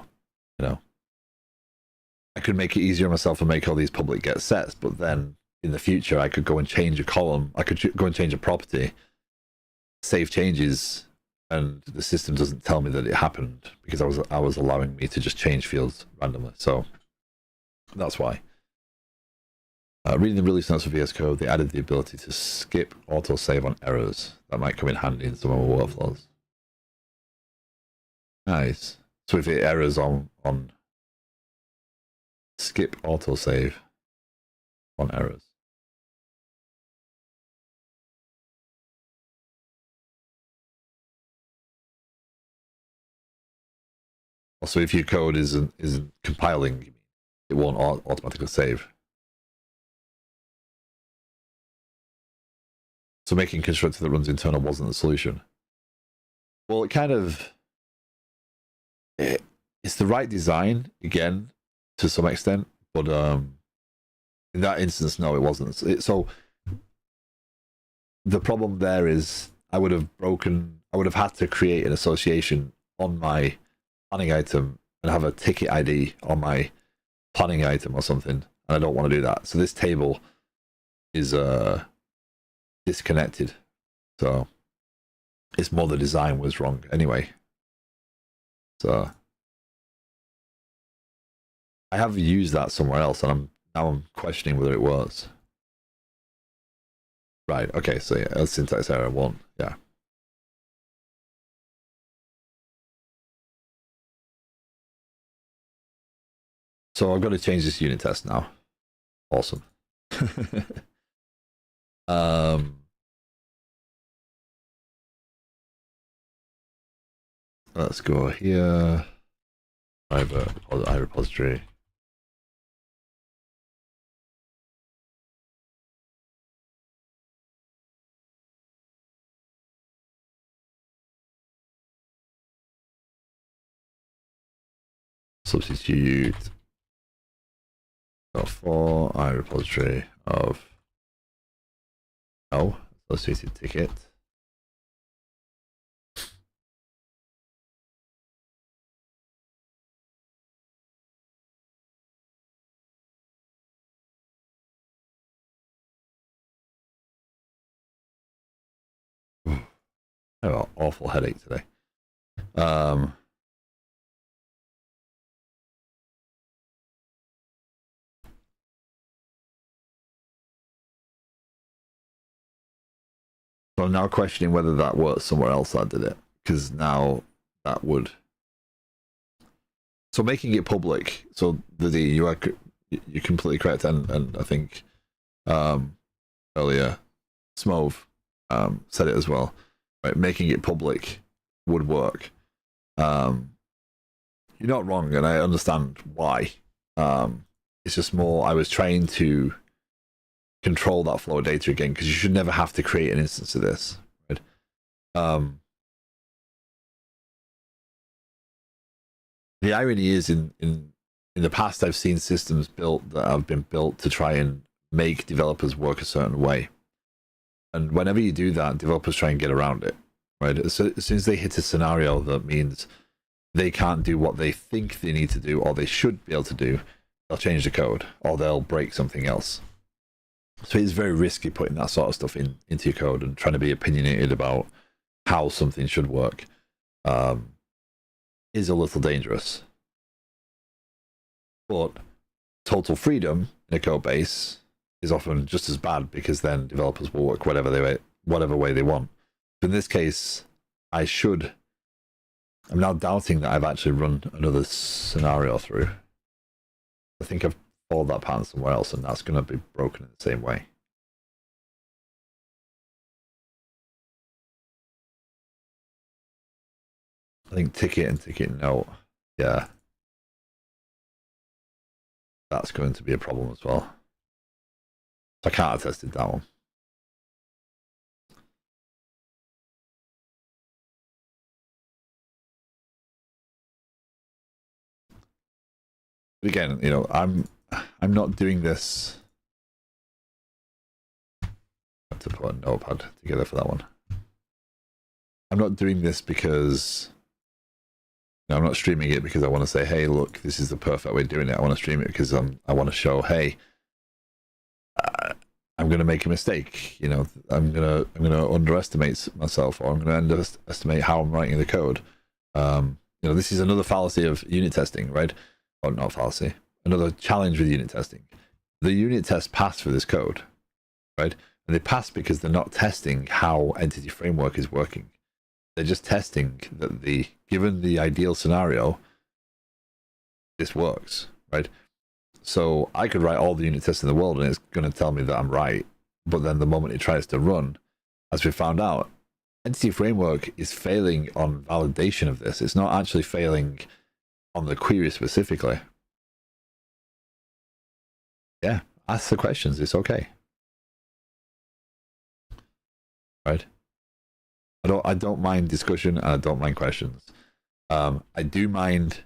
I could make it easier on myself and make all these public get sets, but then in the future, I could go and change a column. I could go and change a property, save changes, and the system doesn't tell me that it happened because I was allowing me to just change fields randomly. So that's why. Reading the release notes for VS Code, they added the ability to skip autosave on errors. That might come in handy in some of our workflows. Nice. So if it errors on skip autosave on errors. Also, if your code isn't compiling, it won't automatically save. So making constructor that runs internal wasn't the solution. Well, it kind of, it's the right design, again, to some extent, but in that instance, no, it wasn't. So the problem there is I would have had to create an association on my planning item and have a ticket ID on my planning item or something, and I don't want to do that. So this table is disconnected. So it's more the design was wrong anyway. So I have used that somewhere else, and I'm questioning whether it was. Right, okay, so yeah, that's syntax error 1, yeah. So I've got to change this unit test now. Awesome. let's go here. Private iRepository. Substitute for iRepository of associated ticket. I have an awful headache today. So I'm now questioning whether that works somewhere else that did it, because now that would. So making it public. So you're completely correct, and I think earlier Smove said it as well. Right, making it public would work. You're not wrong, and I understand why. It's just more I was trying to control that flow of data again, because you should never have to create an instance of this, right? The irony is in the past I've seen systems built that have been built to try and make developers work a certain way, and whenever you do that, developers try and get around it, right? So as soon as they hit a scenario that means they can't do what they think they need to do or they should be able to do, they'll change the code or they'll break something else. So it's very risky putting that sort of stuff into your code and trying to be opinionated about how something should work. Is a little dangerous. But total freedom in a code base is often just as bad, because then developers will work whatever way they want. In this case, I'm now doubting that I've actually run another scenario through. I think I've followed that pattern somewhere else, and that's going to be broken in the same way. I think ticket and ticket note, yeah, that's going to be a problem as well. So I can't have tested that one. But again, I'm not doing this. I have to put a notepad together for that one. I'm not doing this because I'm not streaming it because I want to say, hey, look, this is the perfect way of doing it. I want to stream it because I want to show, hey, I'm going to make a mistake. I'm going to underestimate myself, or I'm going to underestimate how I'm writing the code. This is another fallacy of unit testing, right? Or not fallacy. Another challenge with unit testing. The unit tests pass for this code, right? And they pass because they're not testing how Entity Framework is working. They're just testing that given the ideal scenario, this works, right? So I could write all the unit tests in the world and it's going to tell me that I'm right. But then the moment it tries to run, as we found out, Entity Framework is failing on validation of this. It's not actually failing on the query specifically. Yeah, ask the questions. It's okay. Right? I don't mind discussion, and I don't mind questions. I do mind,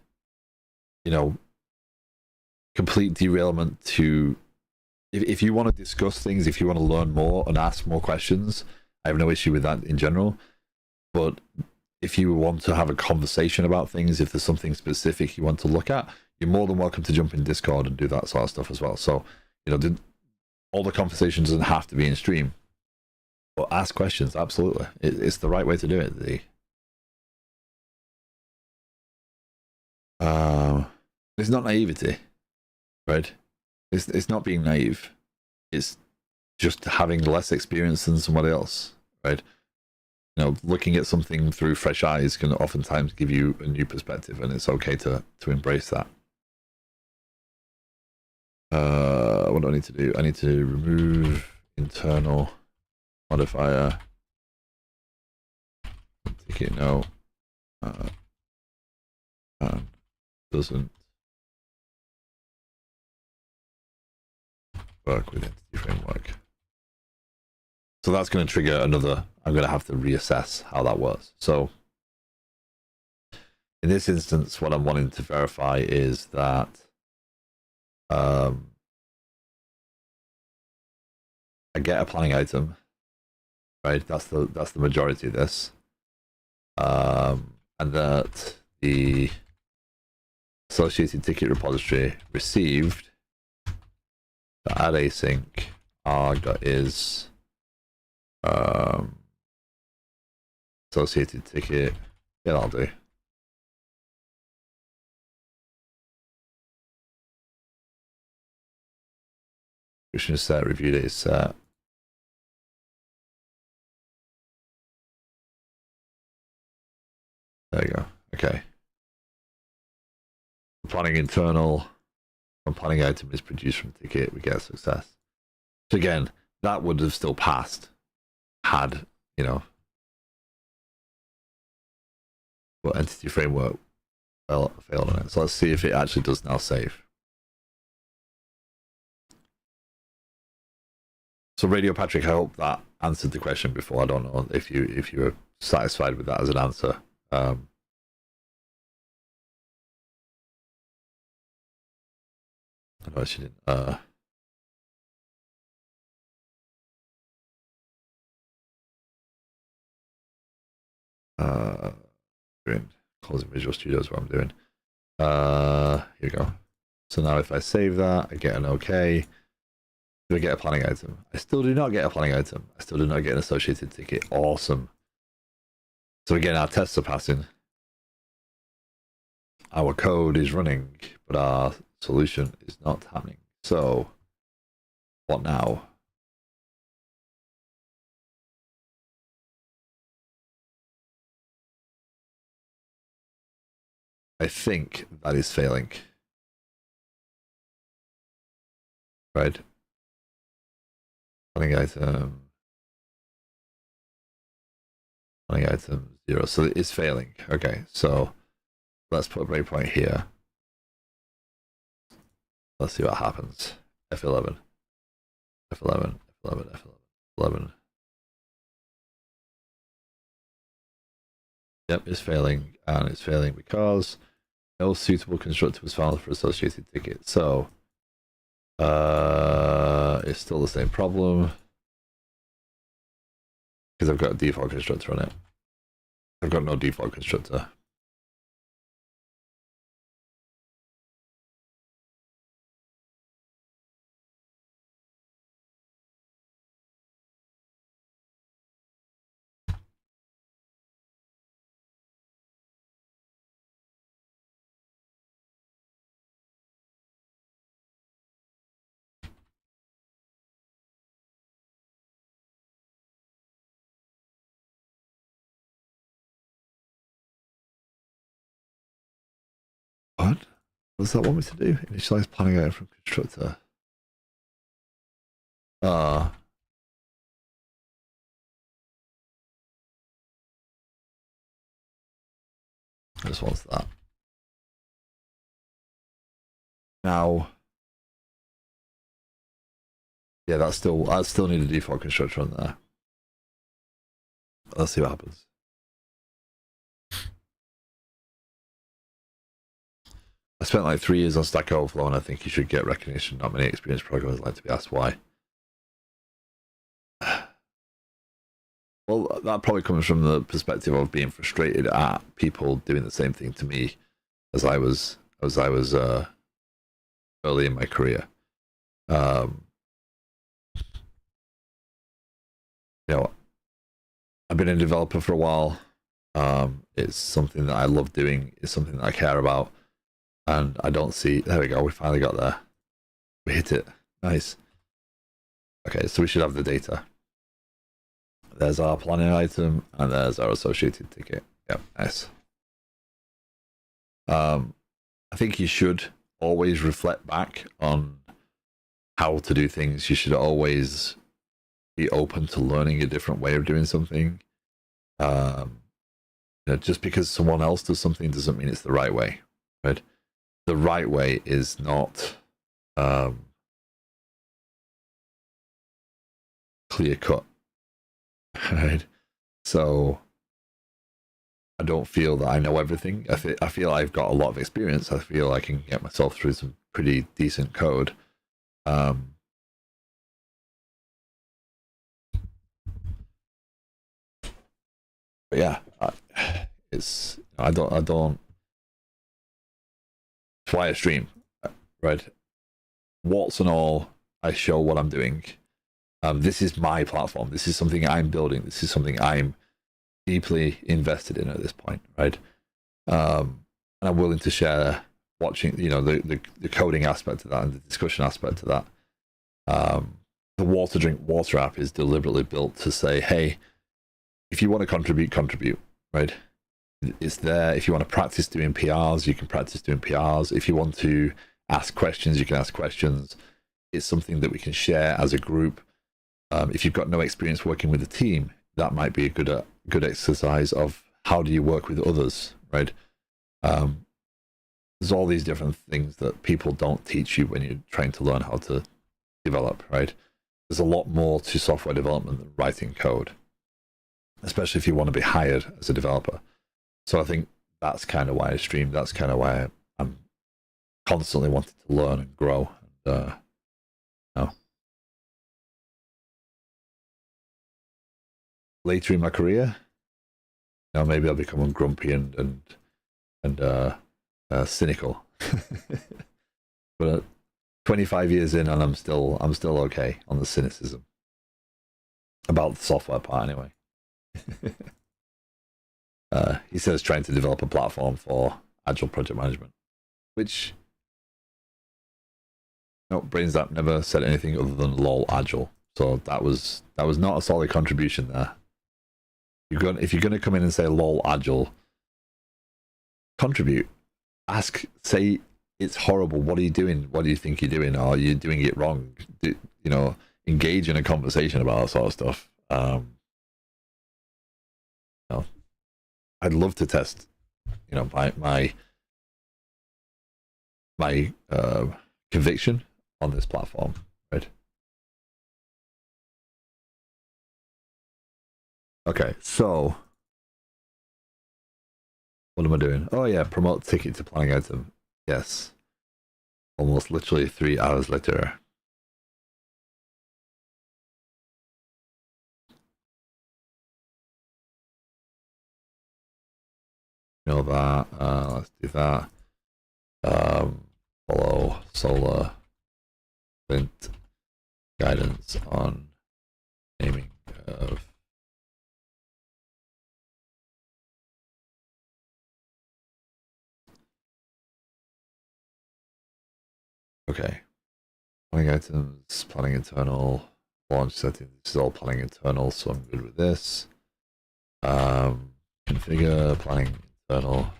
complete derailment to. If you want to discuss things, if you want to learn more and ask more questions, I have no issue with that in general. But if you want to have a conversation about things, if there's something specific you want to look at, you're more than welcome to jump in Discord and do that sort of stuff as well. So, all the conversation doesn't have to be in stream. But ask questions, absolutely. It's the right way to do it. It's not naivety, right? It's not being naive. It's just having less experience than somebody else, right? Looking at something through fresh eyes can oftentimes give you a new perspective, and it's okay to embrace that. What do I need to do? I need to remove internal modifier. Ticket no. doesn't work with entity framework. So that's going to trigger another, I'm going to have to reassess how that works. So in this instance, what I'm wanting to verify is that I get a planning item, right? That's the majority of this. And that the associated ticket repository received add async arg.is associated ticket. Yeah, that'll do. Description is set, review date is set. There you go. Okay. Planning internal. When planning item is produced from ticket, we get success. So again, that would have still passed had, you know, what entity framework failed on it. So let's see if it actually does now save. So Radio Patrick, I hope that answered the question before. I don't know if you were satisfied with that as an answer. I know she didn't. Closing Visual Studio is what I'm doing. Here we go. So now if I save that, I get an OK. Do I get a planning item? I still do not get a planning item. I still do not get an associated ticket. Awesome. So again, our tests are passing. Our code is running, but our solution is not happening. So what now? I think that is failing. Right? Planning item 0. So it is failing. Okay, so let's put a breakpoint here. Let's see what happens. F11. F11, F11, F11, F11. Yep, it's failing, and it's failing because no suitable constructor was found for associated ticket. So it's still the same problem because I've got a default constructor on it. I've got no default constructor. What? What does that want me to do? Initialize planning item from constructor. I just wants that. Now, yeah, I still need a default constructor on there. Let's see what happens. I spent like 3 years on Stack Overflow, and I think you should get recognition. Not many experienced programmers like to be asked why. Well, that probably comes from the perspective of being frustrated at people doing the same thing to me as I was early in my career. You know, I've been a developer for a while. It's something that I love doing. It's something that I care about. And I don't see... There we go. We finally got there. We hit it. Nice. Okay, so we should have the data. There's our planning item, and there's our associated ticket. Yep, nice. I think you should always reflect back on how to do things. You should always be open to learning a different way of doing something. You know, just because someone else does something doesn't mean it's the right way. right? The right way is not clear cut, right? So I don't feel that I know everything. I feel I've got a lot of experience. I feel I can get myself through some pretty decent code. But yeah, it's I don't. It's why I stream, right? Warts and all, I show what I'm doing. This is my platform. This is something I'm building. This is something I'm deeply invested in at this point, right? And I'm willing to share watching, the coding aspect of that and the discussion aspect of that. The Water Drink Water app is deliberately built to say, hey, if you want to contribute, right? It's there. If you want to practice doing PRs, you can practice doing PRs. If you want to ask questions, you can ask questions. It's something that we can share as a group. If you've got no experience working with a team, that might be a good exercise of how do you work with others, right? There's all these different things that people don't teach you when you're trying to learn how to develop, right? There's a lot more to software development than writing code, especially if you want to be hired as a developer. So I think that's kind of why I stream. That's kind of why I'm constantly wanting to learn and grow. And, later in my career, maybe I'll become grumpy and cynical. But 25 years in, and I'm still okay on the cynicism about the software part, anyway. He says trying to develop a platform for Agile project management, which Brains App never said anything other than lol Agile. So that was not a solid contribution there. If you're going to come in and say lol Agile, contribute. Say it's horrible. What are you doing? What do you think you're doing? Are you doing it wrong? Engage in a conversation about that sort of stuff. I'd love to test, my conviction on this platform, right? Okay, so what am I doing? Oh yeah, promote ticket to planning item. Yes. Almost literally 3 hours later. That. Let's do that. Follow Solar Flint guidance on naming of okay. Planning items, planning internal, launch settings. This is all planning internal, so I'm good with this. Configure planning internal.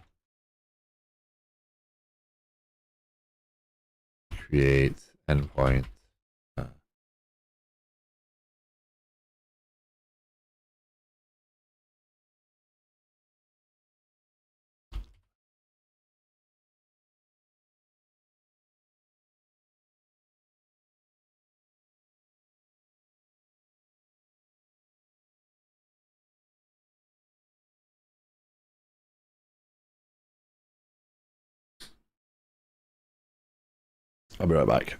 Create endpoint. I'll be right back.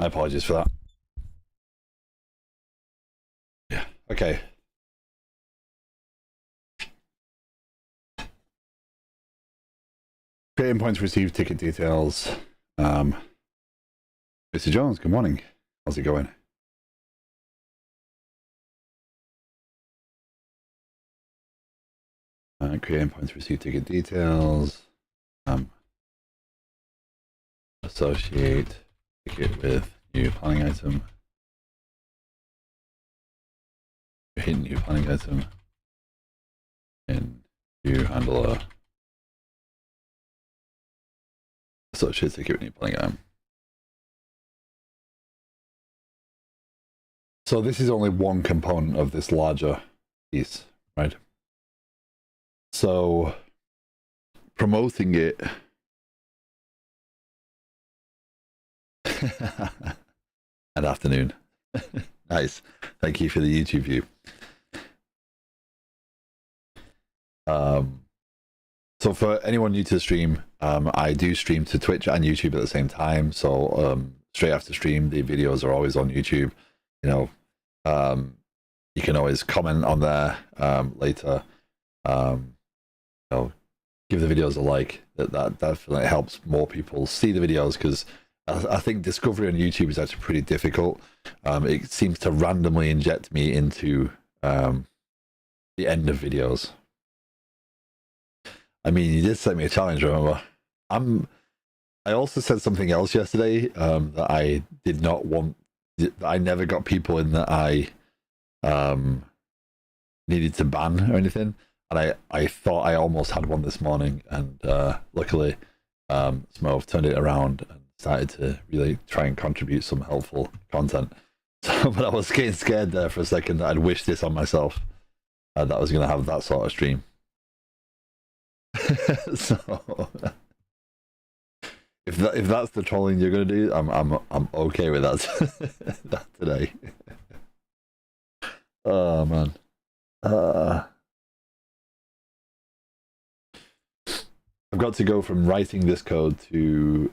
My apologies for that. Yeah. Okay. Creating points received, ticket details. Mr. Jones, good morning. How's it going? Creating points received, ticket details. Associate ticket with new planning item. Hit new planning item in view handler. Associate ticket with new planning item. So this is only one component of this larger piece, right? So promoting it. Good afternoon. Nice. Thank you for the YouTube view. So for anyone new to the stream, I do stream to Twitch and YouTube at the same time. So straight after stream, the videos are always on YouTube. You know, you can always comment on there later. You know, give the videos a like. That definitely helps more people see the videos, because I think discovery on YouTube is actually pretty difficult. It seems to randomly inject me into the end of videos. I mean, you did set me a challenge, remember? I also said something else yesterday that I did not want. I never got people in that I needed to ban or anything. And I thought I almost had one this morning, and luckily Smove turned it around and started to really try and contribute some helpful content. So, but I was getting scared there for a second that I'd wish this on myself, that I was going to have that sort of stream. So if that's the trolling you're gonna do, I'm okay with that. That today. Oh man. I've got to go from writing this code to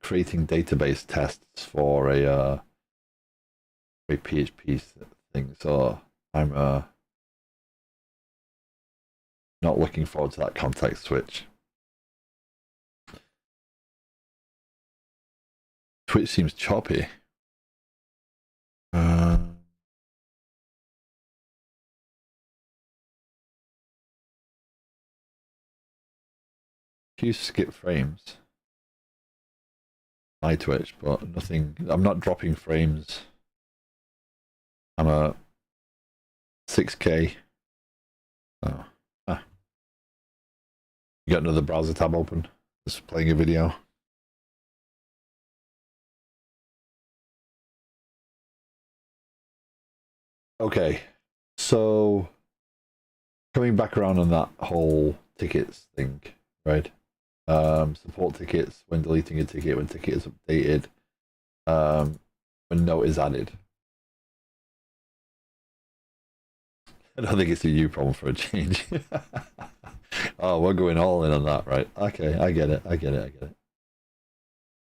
creating database tests for a PHP thing. So I'm not looking forward to that context switch. Twitch seems choppy. You skip frames. My Twitch, but nothing. I'm not dropping frames. I'm a 6K. Oh. Ah. You got another browser tab open? Just playing a video. Okay, so coming back around on that whole tickets thing, right? Support tickets when deleting a ticket, when ticket is updated, when note is added. I don't think it's a you problem for a change. Oh, we're going all in on that, right? Okay, I get it.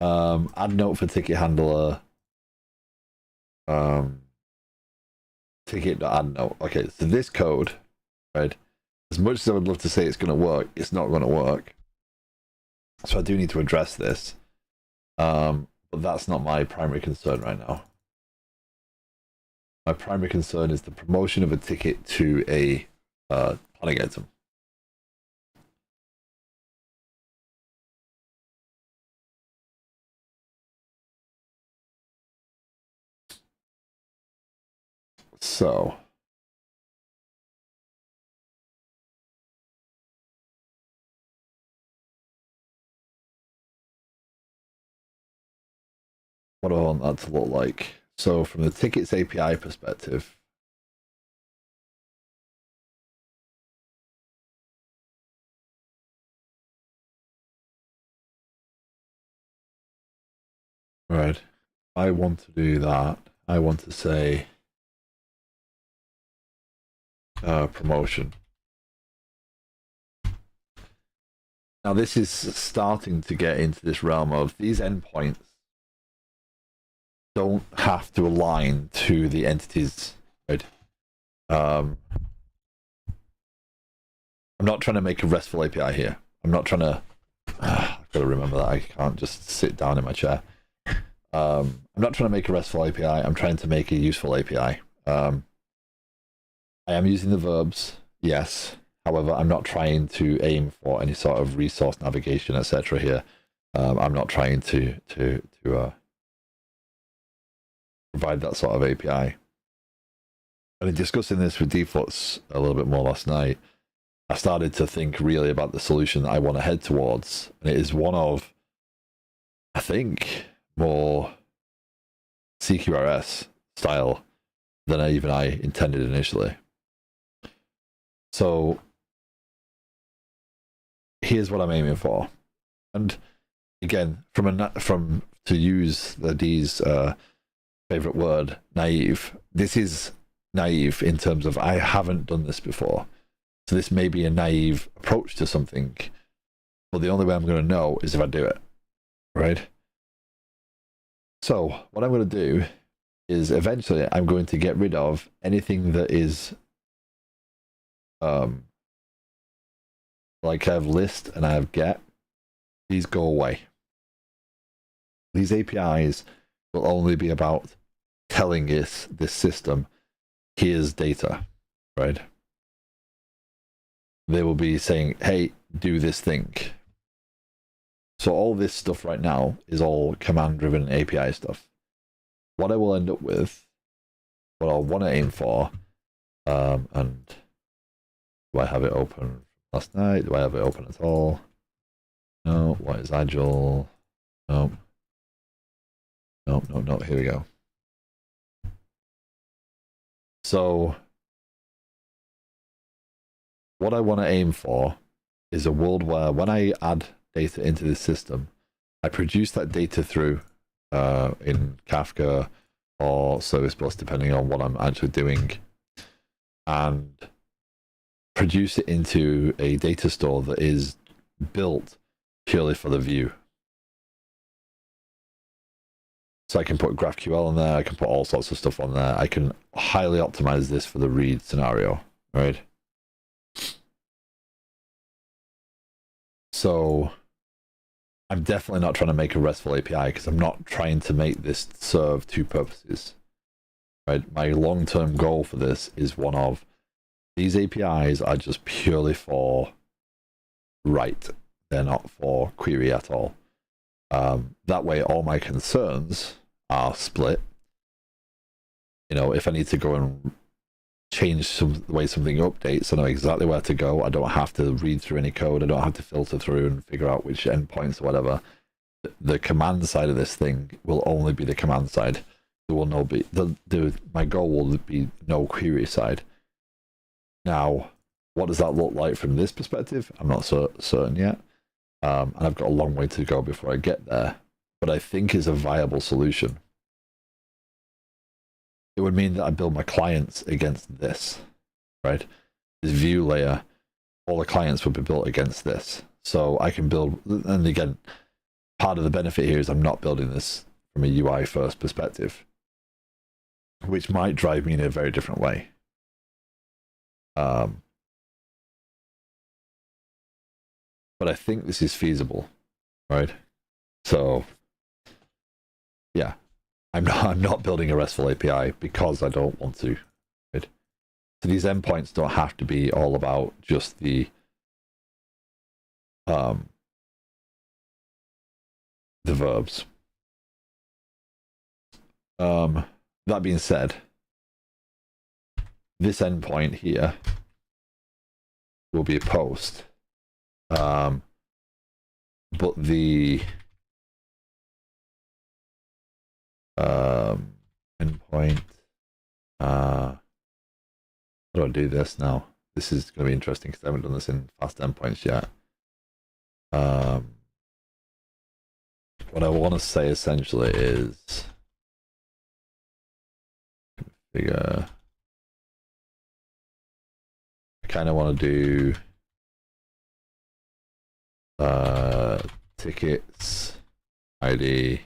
Add note for ticket handler. Ticket.add note. Okay, so this code, right? As much as I would love to say it's going to work, it's not going to work. So I do need to address this. But that's not my primary concern right now. My primary concern is the promotion of a ticket to a planning item. So what do I want that to look like? So from the tickets API perspective, right? I want to do that. I want to say promotion. Now this is starting to get into this realm of these endpoints don't have to align to the entities, right? I'm not trying to make a RESTful API here. I'm not trying to. I've got to remember that I can't just sit down in my chair. I'm not trying to make a RESTful API. I'm trying to make a useful API. I am using the verbs, yes. However, I'm not trying to aim for any sort of resource navigation, etc. here. I'm not trying to provide that sort of API. And in discussing this with Deflux a little bit more last night, I started to think really about the solution that I want to head towards. And it is one of, I think, more CQRS style than even I intended initially. So here's what I'm aiming for. And again, from to use the D's favorite word, naive. This is naive in terms of I haven't done this before. So this may be a naive approach to something, but the only way I'm going to know is if I do it, right? So what I'm going to do is eventually I'm going to get rid of anything that is like I have list and I have get. These go away. These APIs will only be about telling this system, here's data, right? They will be saying, hey, do this thing. So all this stuff right now is all command-driven API stuff. What I will end up with, what I want to aim for, and do I have it open last night? Do I have it open at all? No. What is Agile? No. No. Here we go. So what I want to aim for is a world where when I add data into this system, I produce that data through in Kafka or Service Bus, depending on what I'm actually doing, and produce it into a data store that is built purely for the view. So I can put GraphQL on there, I can put all sorts of stuff on there. I can highly optimize this for the read scenario, right? So I'm definitely not trying to make a RESTful API because I'm not trying to make this serve two purposes, right? My long-term goal for this is one of these APIs are just purely for write. They're not for query at all. That way, all my concerns are split. You know, if I need to go and change the way something updates, I know exactly where to go. I don't have to read through any code. I don't have to filter through and figure out which endpoints or whatever. The command side of this thing will only be the command side. There will no be my goal will be no query side. Now, what does that look like from this perspective? I'm not so certain yet. And I've got a long way to go before I get there. But I think it's a viable solution. It would mean that I build my clients against this, right? This view layer, all the clients would be built against this. So I can build, and again, part of the benefit here is I'm not building this from a UI first perspective, which might drive me in a very different way. But I think this is feasible, right? So, yeah, I'm not building a RESTful API because I don't want to, right? So these endpoints don't have to be all about just the verbs. That being said, this endpoint here will be a post. But the endpoint, how do I do this now? This is going to be interesting because I haven't done this in fast endpoints yet. What I want to say essentially is I kind of want to do tickets ID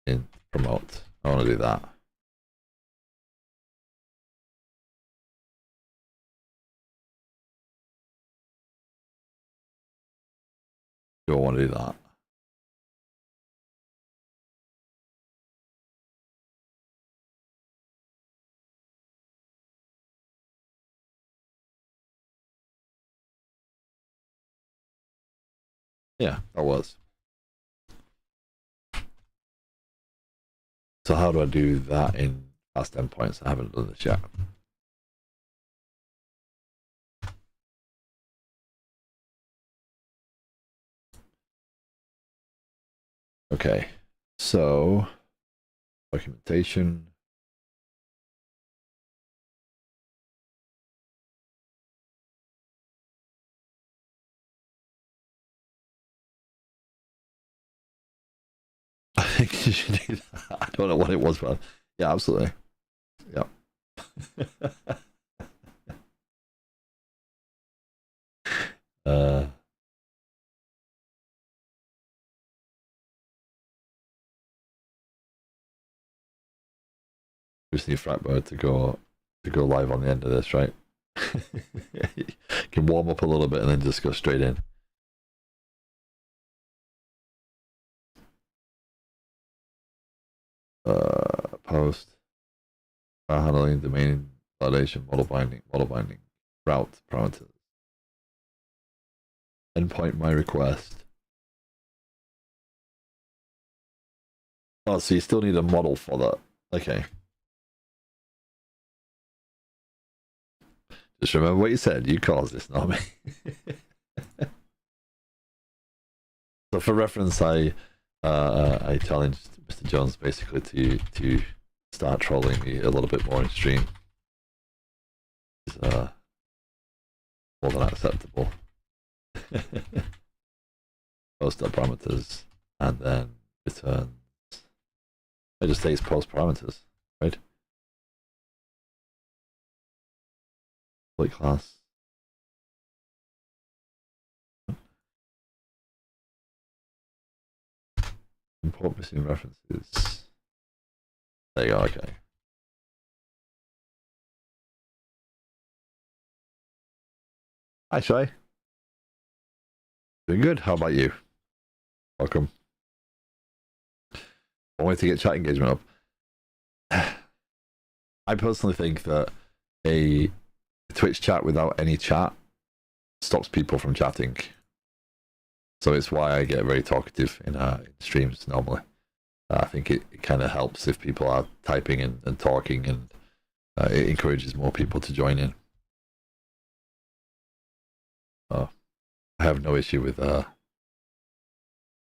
int promote. I want to do that. Do I want to do that? Yeah, that was. So how do I do that in fast endpoints? I haven't done this yet. Okay, so documentation. I think you should do that. I don't know what it was, but yeah, absolutely. Yep. Just need frat mode to go live on the end of this, right? You can warm up a little bit and then just go straight in. Post, handling, domain validation, model binding, route parameters, endpoint my request. Oh, so you still need a model for that. Okay. Just remember what you said. You caused this, not me. So for reference, I challenged Mr. Jones basically to start trolling me a little bit more in stream. It's more than acceptable. Post parameters and then returns. It just takes post parameters, right? Public class. Import missing references. There you go, okay. Hi, Shy. Doing good. How about you? Welcome. One way to get chat engagement up. I personally think that a Twitch chat without any chat stops people from chatting. So it's why I get very talkative in streams normally. I think it kind of helps if people are typing and talking, and it encourages more people to join in. I have no issue with as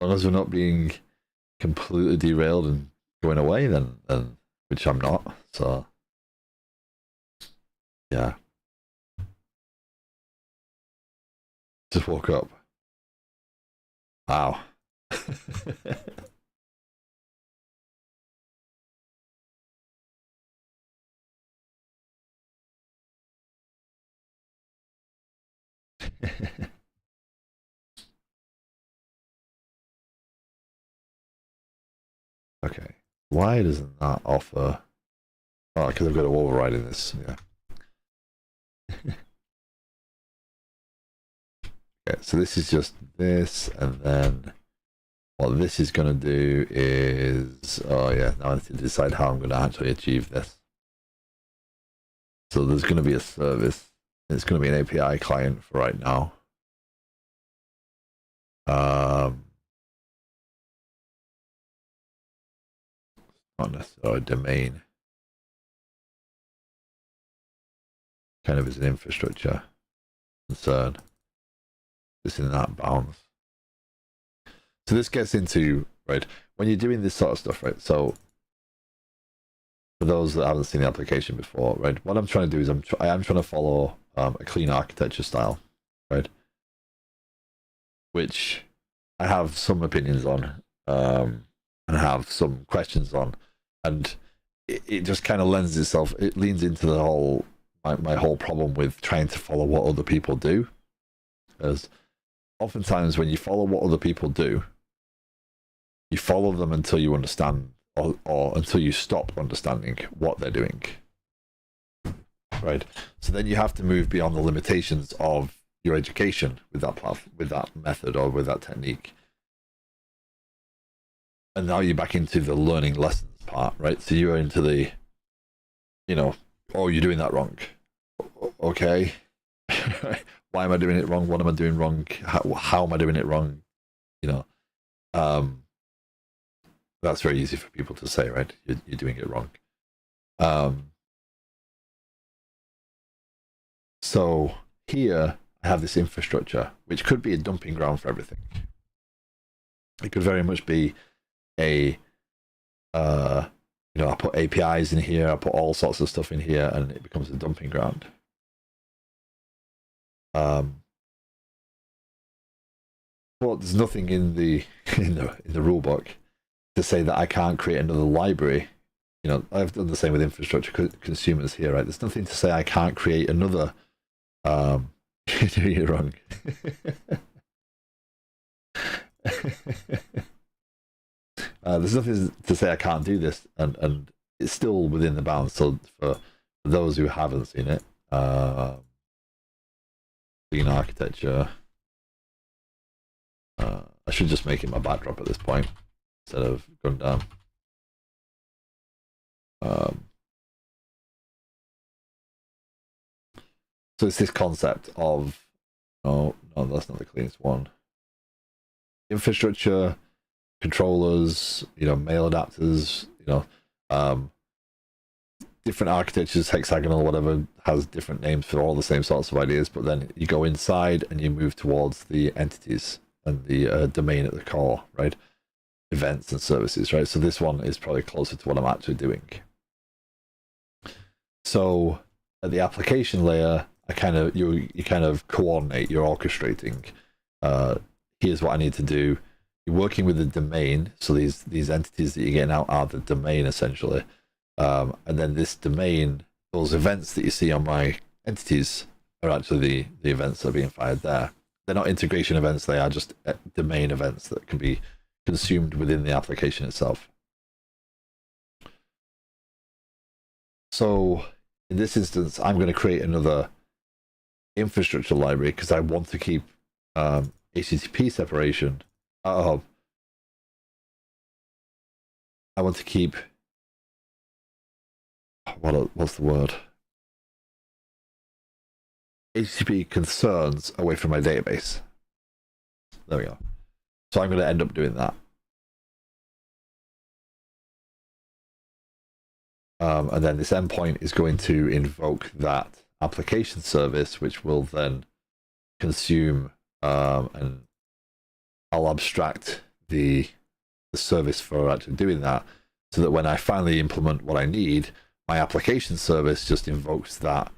long as we're not being completely derailed and going away, then which I'm not. So yeah, just woke up. Wow. Okay. Why doesn't that offer? Oh, because I've got to override in this. Yeah. Okay, so this is just this, and then what this is going to do is, oh yeah, now I need to decide how I'm going to actually achieve this. So there's going to be a service. It's going to be an API client for right now. Not necessarily a domain. Kind of is an infrastructure concern. Just in that bounds. So this gets into, right, when you're doing this sort of stuff, right? So for those that haven't seen the application before, right, what I'm trying to do is I am trying to follow a clean architecture style, right? Which I have some opinions on, and have some questions on, and it just kind of lends itself. It leans into the whole my whole problem with trying to follow what other people do, because oftentimes when you follow what other people do, you follow them until you understand or until you stop understanding what they're doing, right? So then you have to move beyond the limitations of your education with that method or with that technique. And now you're back into the learning lessons part, right? So you're into the, oh, you're doing that wrong. Okay. Why am I doing it wrong? What am I doing wrong? How am I doing it wrong? That's very easy for people to say, right? You're doing it wrong. So here I have this infrastructure, which could be a dumping ground for everything. It could very much be I put APIs in here, I put all sorts of stuff in here, and it becomes a dumping ground. Well, there's nothing in the rule book to say that I can't create another library. I've done the same with infrastructure consumers here, right? There's nothing to say I can't create another. You're wrong. There's nothing to say I can't do this, and it's still within the bounds. So for those who haven't seen it, clean architecture. I should just make it my backdrop at this point instead of going down. So it's this concept of no, that's not the cleanest one. Infrastructure, controllers, mail adapters, different architectures, hexagonal, whatever, has different names for all the same sorts of ideas. But then you go inside and you move towards the entities and the domain at the core, right? Events and services, right? So this one is probably closer to what I'm actually doing. So at the application layer, you kind of coordinate, you're orchestrating. Here's what I need to do. You're working with the domain, so these entities that you're getting out are the domain essentially. And then this domain, those events that you see on my entities are actually the events that are being fired there. They're not integration events, they are just domain events that can be consumed within the application itself. So in this instance, I'm going to create another infrastructure library because I want to keep HTTP separation. I want to keep what's the word? HTTP concerns away from my database. There we go. So I'm going to end up doing that. And then this endpoint is going to invoke that application service, which will then consume and I'll abstract the service for actually doing that, so that when I finally implement what I need, my application service just invokes that,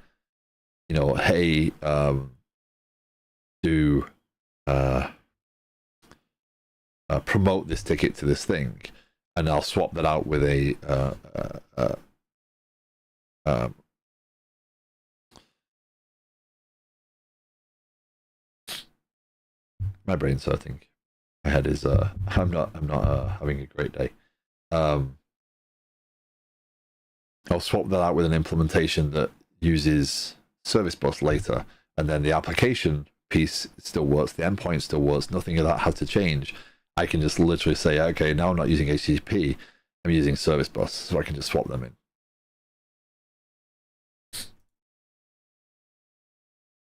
hey, do promote this ticket to this thing, and I'll swap that out with a my brain's hurting. My head is I'm not having a great day. I'll swap that out with an implementation that uses service bus later, and then the application piece still works, the endpoint still works, nothing of that had to change. I can just literally say, okay, now I'm not using HTTP, I'm using service bus, so I can just swap them in.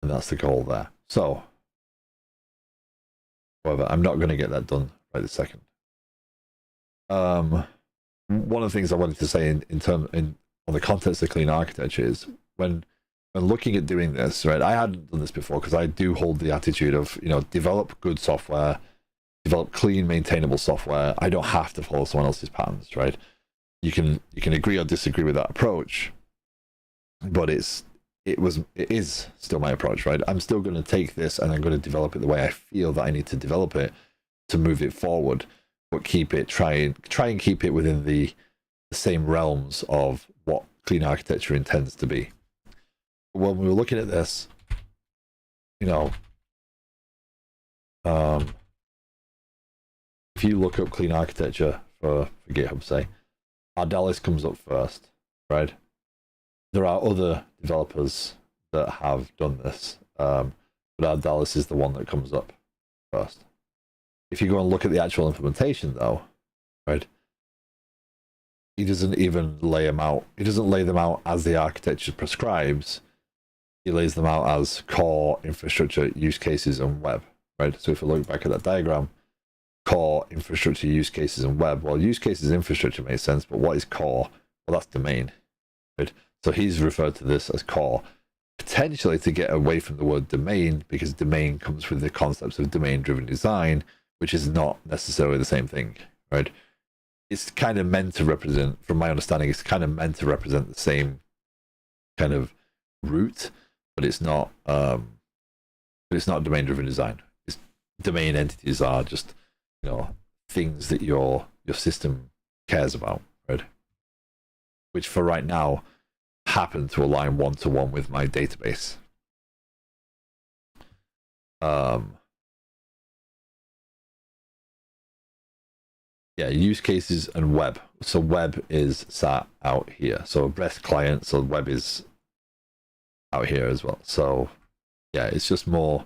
And that's the goal there. So, however, I'm not going to get that done right this second. One of the things I wanted to say on the context of clean architecture is when looking at doing this, right? I hadn't done this before because I do hold the attitude of, develop good software, develop clean, maintainable software. I don't have to follow someone else's patterns, right? You can agree or disagree with that approach, but it is still my approach, right? I'm still going to take this and I'm going to develop it the way I feel that I need to develop it to move it forward, but try and keep it within the same realms of what clean architecture intends to be. When we were looking at this, if you look up clean architecture for GitHub, say, Ardalis comes up first, right? There are other developers that have done this, but Ardalis is the one that comes up first. If you go and look at the actual implementation, though, right, he doesn't even lay them out. He doesn't lay them out as the architecture prescribes. He lays them out as core, infrastructure, use cases, and web, right? So if you look back at that diagram, core, infrastructure, use cases, and web. Well, use cases, infrastructure makes sense, but what is core? Well, that's domain, right? So he's referred to this as core, potentially to get away from the word domain, because domain comes with the concepts of domain-driven design, which is not necessarily the same thing, right? It's kind of meant to represent, from my understanding, it's kind of meant to represent the same kind of root, but it's not. It's not domain-driven design. It's, domain entities are just, things that your system cares about, right? Which for right now happen to align one-to-one with my database. Yeah, use cases and web. So web is sat out here. So REST client, so web is out here as well. So yeah, it's just more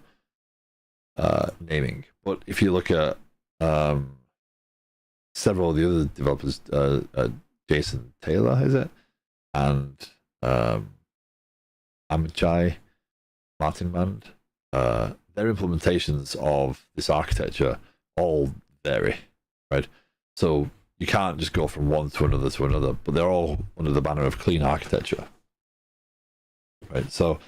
naming. But if you look at several of the other developers, Jason Taylor, is it? And Amichai, Martin Mand, their implementations of this architecture all vary, right? So you can't just go from one to another, but they're all under the banner of clean architecture, right? So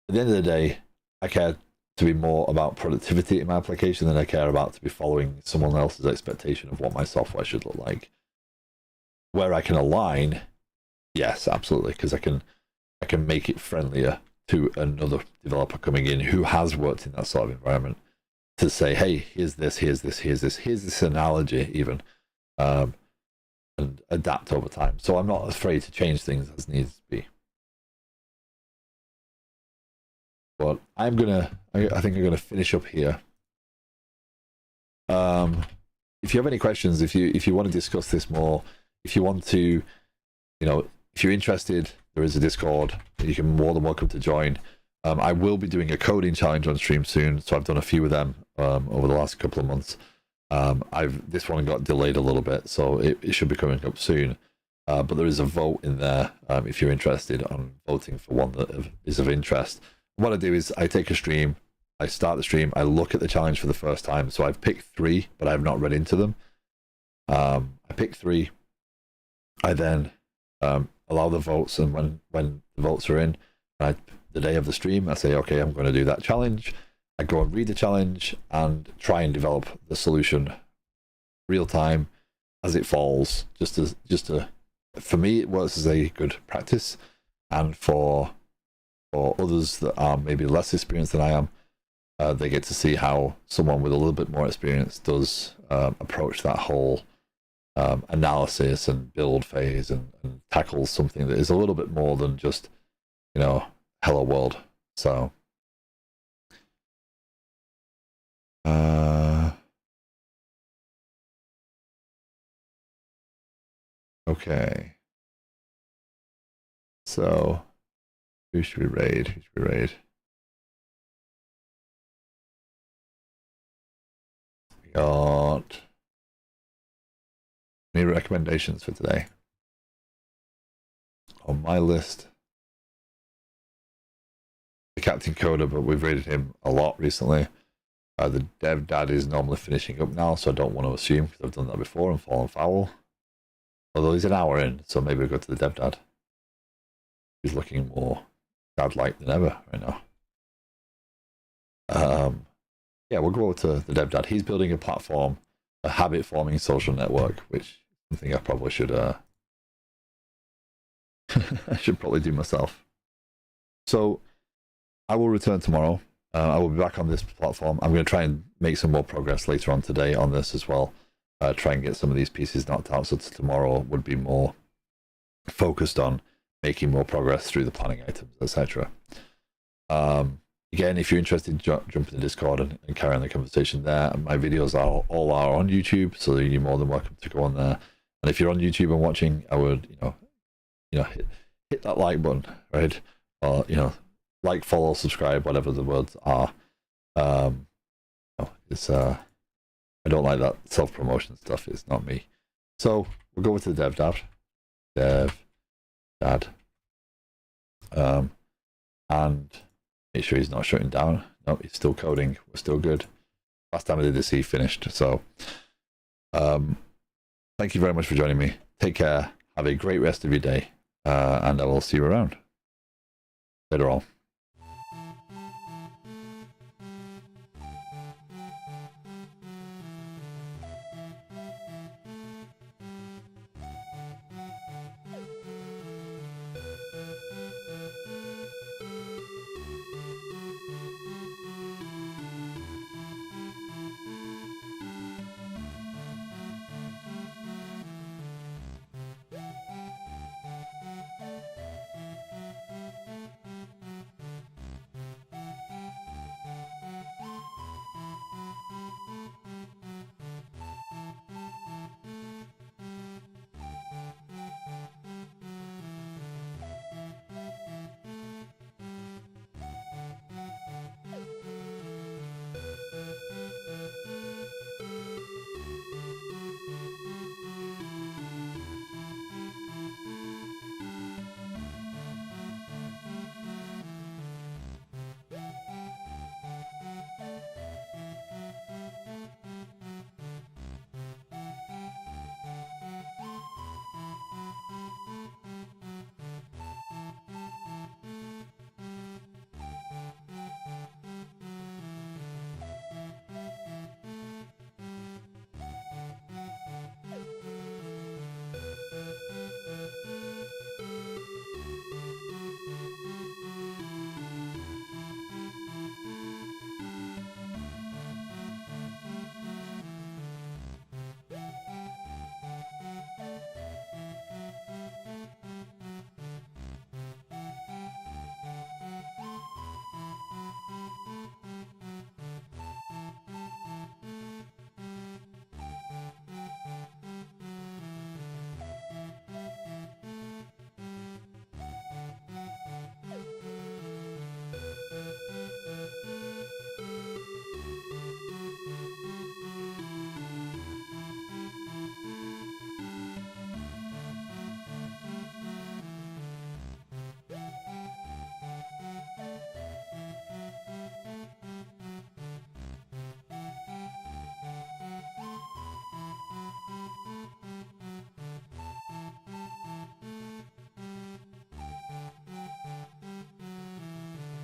at the end of the day, I care to be more about productivity in my application than I care about to be following someone else's expectation of what my software should look like. Where I can align, yes, absolutely, because I can make it friendlier to another developer coming in who has worked in that sort of environment, to say, hey, here's this analogy even, and adapt over time. So I'm not afraid to change things as needs to be. But I think I'm gonna finish up here. If you have any questions, if you want to discuss this more, if you want to, if you're interested, there is a Discord. You can more than welcome to join. I will be doing a coding challenge on stream soon, so I've done a few of them over the last couple of months. This one got delayed a little bit, so it should be coming up soon. But there is a vote in there if you're interested on voting for one that is of interest. What I do is I take a stream, I start the stream, I look at the challenge for the first time. So I've picked 3, but I have not read into them. I pick 3. I then allow the votes, and when the votes are in, the day of the stream, I say, okay, I'm going to do that challenge. I go and read the challenge and try and develop the solution real time as it falls. For me, it works as a good practice, and for others that are maybe less experienced than I am, they get to see how someone with a little bit more experience does approach that whole analysis and build phase, and tackles something that is a little bit more than just, hello world. So okay, so who should we raid? We got any recommendations for today on my list? The Captain Coder, but we've raided him a lot recently. The Dev Dad is normally finishing up now, so I don't want to assume, because I've done that before and fallen foul. Although he's an hour in, so maybe we'll go to the Dev Dad. He's looking more dad-like than ever right now. Yeah, we'll go over to the Dev Dad. He's building a platform, a habit-forming social network, which is something I probably should I should probably do myself. So I will return tomorrow. I will be back on this platform. I'm going to try and make some more progress later on today on this as well. Try and get some of these pieces knocked out, so tomorrow would be more focused on making more progress through the planning items, etc. Again, if you're interested, jump in the Discord and carry on the conversation there. And my videos all are on YouTube, so you're more than welcome to go on there And if you're on YouTube and watching, I would, hit that like button, right? Or, like, follow, subscribe, whatever the words are. It's I don't like that self-promotion stuff. It's not me. So we'll go with the dev dad, and make sure he's not shutting down. No, he's still coding. We're still good. Last time I did this, he finished. So, thank you very much for joining me. Take care. Have a great rest of your day, and I will see you around later on.